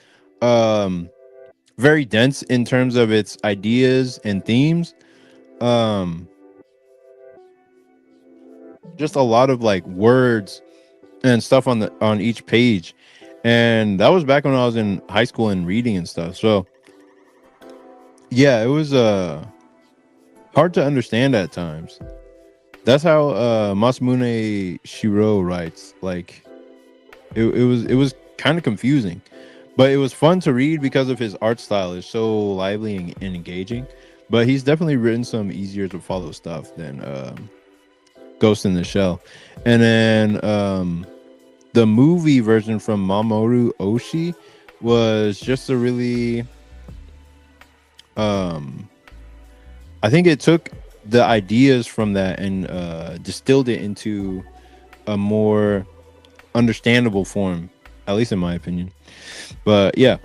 Very dense in terms of its ideas and themes. Just a lot of like words and stuff on each page. And that was back when I was in high school and reading and stuff. So yeah, it was hard to understand at times. That's how Masamune Shiro writes. Like it was kind of confusing, but it was fun to read because of his art style is so lively and engaging. But he's definitely written some easier to follow stuff than Ghost in the Shell. And then the movie version from Mamoru Oshii was just a really I think it took the ideas from that and distilled it into a more understandable form, at least in my opinion. But yeah.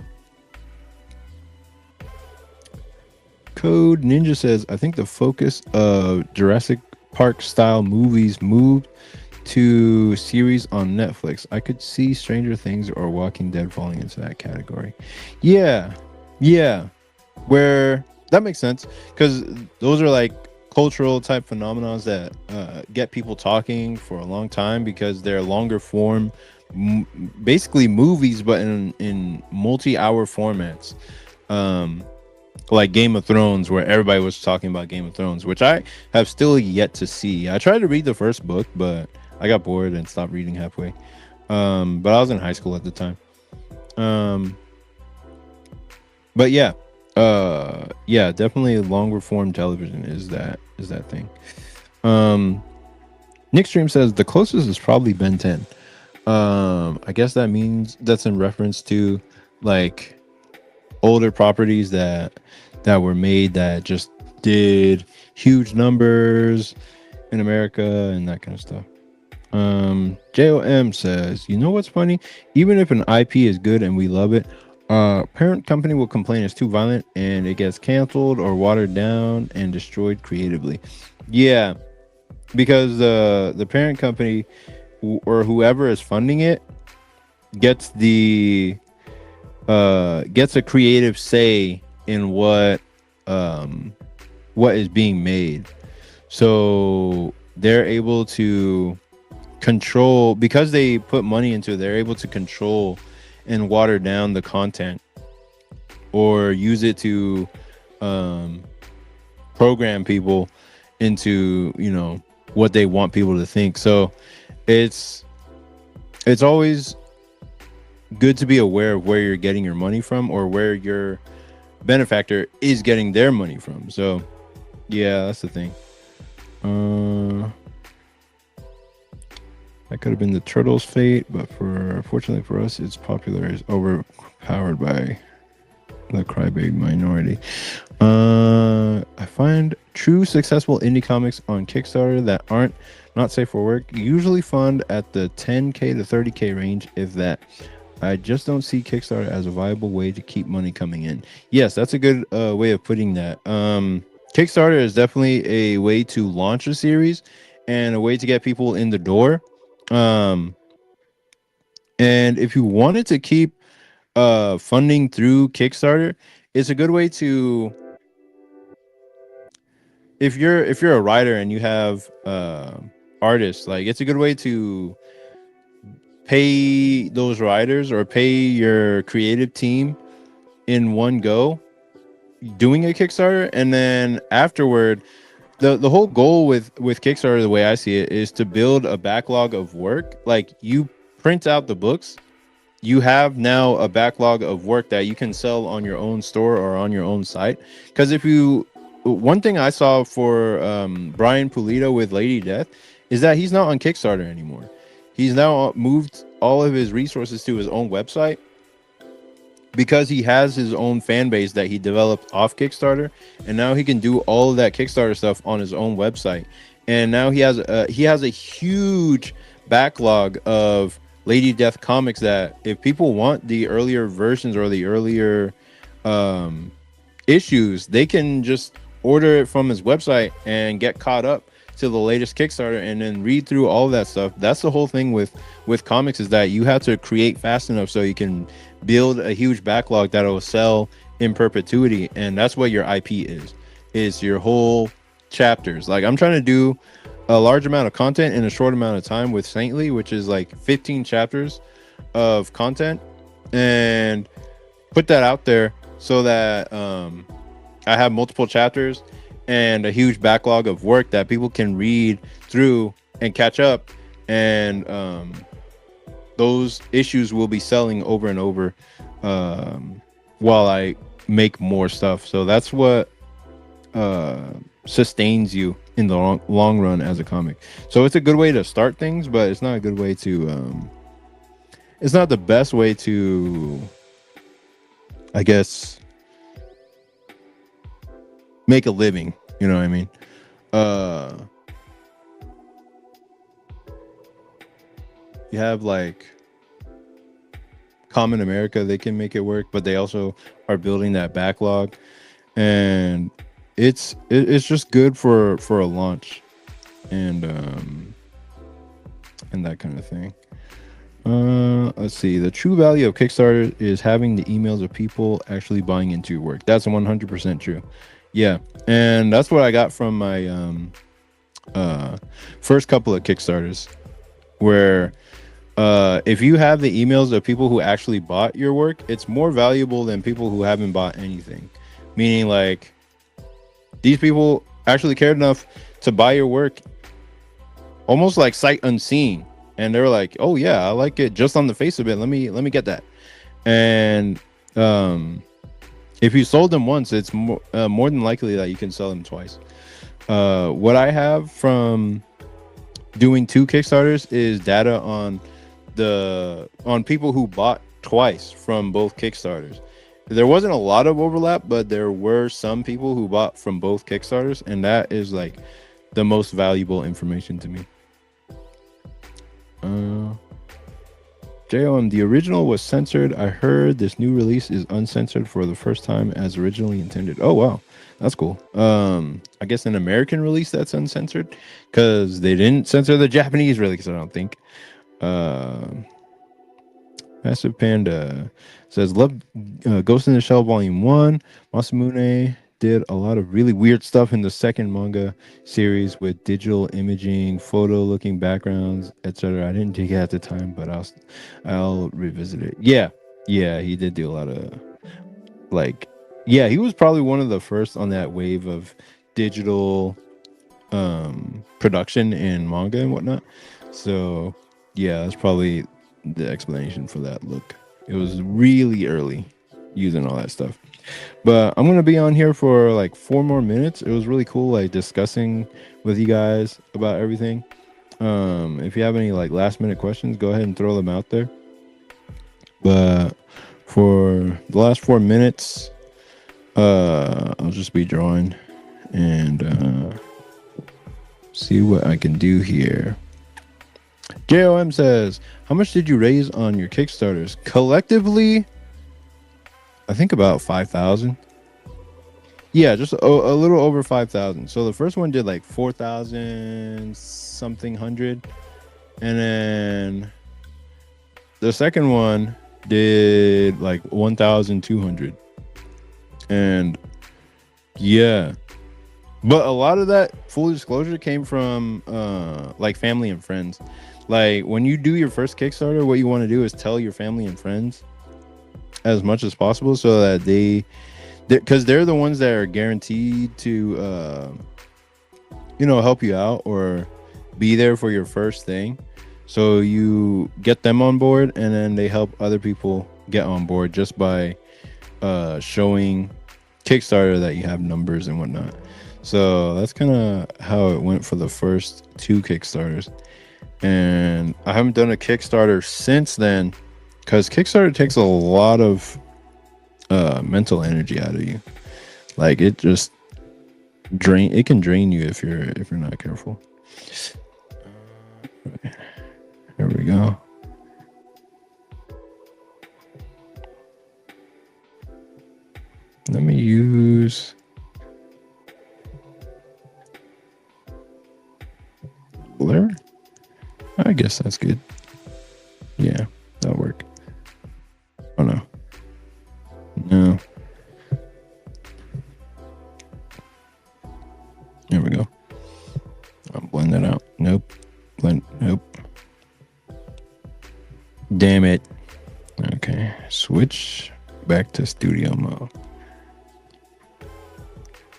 Code Ninja says, I think the focus of Jurassic Park style movies moved to series on Netflix. I could see Stranger Things or Walking Dead falling into that category. Yeah. Yeah, where that makes sense because those are like cultural type phenomena that get people talking for a long time because they're longer form, basically movies, but in multi-hour formats. Um, like Game of Thrones, where everybody was talking about Game of Thrones, which I have still yet to see. I tried to read the first book, but I got bored and stopped reading halfway. But I was in high school at the time. Um, but yeah, yeah, definitely longer form television is that thing. Um, Nick Stream says the closest is probably Ben 10. I guess that means that's in reference to like older properties that were made that just did huge numbers in America and that kind of stuff. JOM says, you know what's funny? Even if an IP is good and we love it, parent company will complain it's too violent and it gets canceled or watered down and destroyed creatively. Yeah, because the parent company or whoever is funding it gets the gets a creative say in um what is being made. So they're able to control because they put money into it, they're able to control and water down the content or use it to um program people into, what they want people to think. So it's it's always good to be aware of where you're getting your money from or where your benefactor is getting their money from. So yeah, that's the thing. Uh, that could have been the turtle's fate, but fortunately for us, its popular is overpowered by the crybaby minority. I find true successful indie comics on Kickstarter that aren't not safe for work usually fund at the 10K to 30K range, if that. I just don't see Kickstarter as a viable way to keep money coming in. Yes, that's a good way of putting that. Kickstarter is definitely a way to launch a series and a way to get people in the door. Um, and if you wanted to keep funding through Kickstarter, it's a good way to if you're a writer and you have artists, like it's a good way to pay those writers or pay your creative team in one go doing a Kickstarter, and then afterward the whole goal with Kickstarter, the way I see it, is to build a backlog of work. Like you print out the books, you have now a backlog of work that you can sell on your own store or on your own site. Because if you, one thing I saw for Brian Pulido with Lady Death is that he's not on Kickstarter anymore. He's now moved all of his resources to his own website because he has his own fan base that he developed off Kickstarter, and now he can do all of that Kickstarter stuff on his own website. And now he has a huge backlog of Lady Death comics that if people want the earlier versions or the earlier um, issues, they can just order it from his website and get caught up to the latest Kickstarter and then read through all of that stuff. That's the whole thing with comics, is that you have to create fast enough so you can build a huge backlog that will sell in perpetuity. And that's what your IP is your whole chapters. Like I'm trying to do a large amount of content in a short amount of time with Saintly, which is like 15 chapters of content, and put that out there so that I have multiple chapters and a huge backlog of work that people can read through and catch up. And those issues will be selling over and over while I make more stuff. So that's what sustains you in the long run as a comic. So it's a good way to start things, but it's not a good way to it's not the best way to, I guess, make a living. You know what I mean? Uh, you have like Common America, they can make it work, but they also are building that backlog, and it's just good for a launch and that kind of thing. Let's see. The true value of Kickstarter is having the emails of people actually buying into your work. That's 100% true. Yeah, and that's what I got from my uh first couple of Kickstarters, where if you have the emails of people who actually bought your work, it's more valuable than people who haven't bought anything. Meaning, like, these people actually cared enough to buy your work almost like sight unseen, and they're like, oh yeah, I like it just on the face of it, let me get that. And if you sold them once, it's more than likely that you can sell them twice. What I have from doing two Kickstarters is data on people who bought twice from both Kickstarters. There wasn't a lot of overlap, but there were some people who bought from both Kickstarters, and that is like the most valuable information to me. JOM, the original was censored. I heard this new release is uncensored for the first time as originally intended. Oh wow, that's cool. I guess an American release that's uncensored, because they didn't censor the Japanese release, I don't think. Massive Panda says, love Ghost in the Shell Volume 1. Masamune did a lot of really weird stuff in the second manga series with digital imaging, photo looking backgrounds, etc. I didn't dig it at the time, but I'll revisit it. Yeah, he did do a lot of, like, yeah, he was probably one of the first on that wave of digital production in manga and whatnot. So yeah, that's probably the explanation for that look. It was really early using all that stuff. But I'm gonna be on here for like 4 more minutes. It was really cool, like, discussing with you guys about everything. If you have any like last minute questions, go ahead and throw them out there. But for the last 4 minutes, I'll just be drawing and see what I can do here. JOM says, how much did you raise on your Kickstarters? Collectively, I think about 5,000. Yeah, just a little over 5,000. So the first one did like 4,000 something hundred. And then the second one did like 1,200. And yeah. But a lot of that, full disclosure, came from like family and friends. Like, when you do your first Kickstarter, what you want to do is tell your family and friends as much as possible, so that because they're the ones that are guaranteed to help you out or be there for your first thing. So you get them on board, and then they help other people get on board just by showing Kickstarter that you have numbers and whatnot. So that's kind of how it went for the first two Kickstarters. And I haven't done a Kickstarter since then, because Kickstarter takes a lot of mental energy out of you. Like, it just it can drain you if you're not careful. There we go. Let me use blur. I guess that's good. Yeah, that'll work. Oh no. No. There we go. I'll blend that out. Nope. Nope. Damn it. Okay. Switch back to studio mode.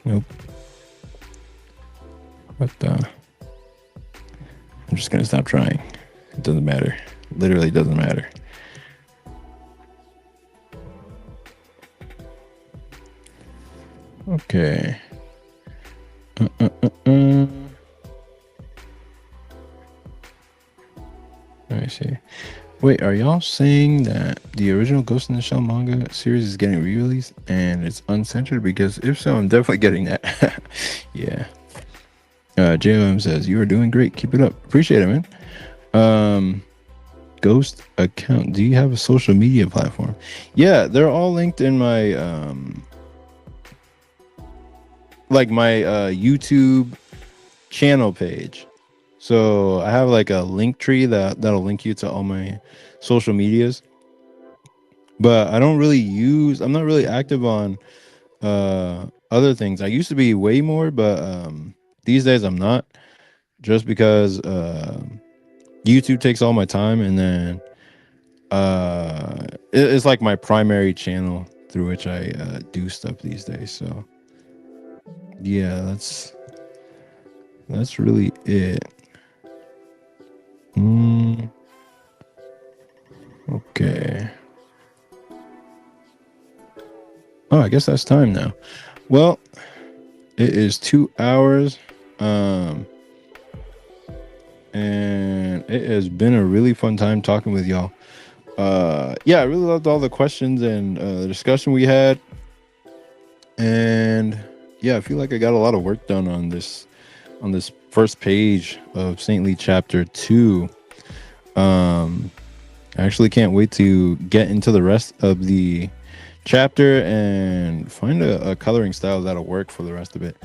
Nope. What the? I'm just gonna stop trying. It doesn't matter. Literally doesn't matter. Okay. Let me see. Wait, are y'all saying that the original Ghost in the Shell manga series is getting re-released and it's uncensored? Because if so, I'm definitely getting that. Yeah. JOM says, you are doing great. Keep it up. Appreciate it, man. Ghost account. Do you have a social media platform? Yeah, they're all linked in my my YouTube channel page. So I have like a link tree that'll link you to all my social medias. But I don't really use. I'm not really active on other things. I used to be way more, but these days I'm not. Just because YouTube takes all my time, and then it's like my primary channel through which I do stuff these days. So yeah, that's really it. Mm, okay. Oh, I guess that's time now. Well, it is 2 hours. Um, and it has been a really fun time talking with y'all. Yeah, I really loved all the questions and the discussion we had. And yeah, I feel like I got a lot of work done on this first page of Saintly Chapter 2. Um, I actually can't wait to get into the rest of the chapter and find a coloring style that'll work for the rest of it.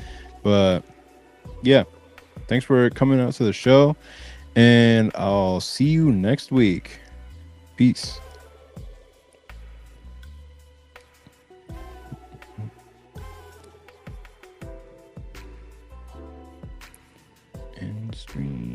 But yeah, thanks for coming out to the show, and I'll see you next week. Peace. End stream.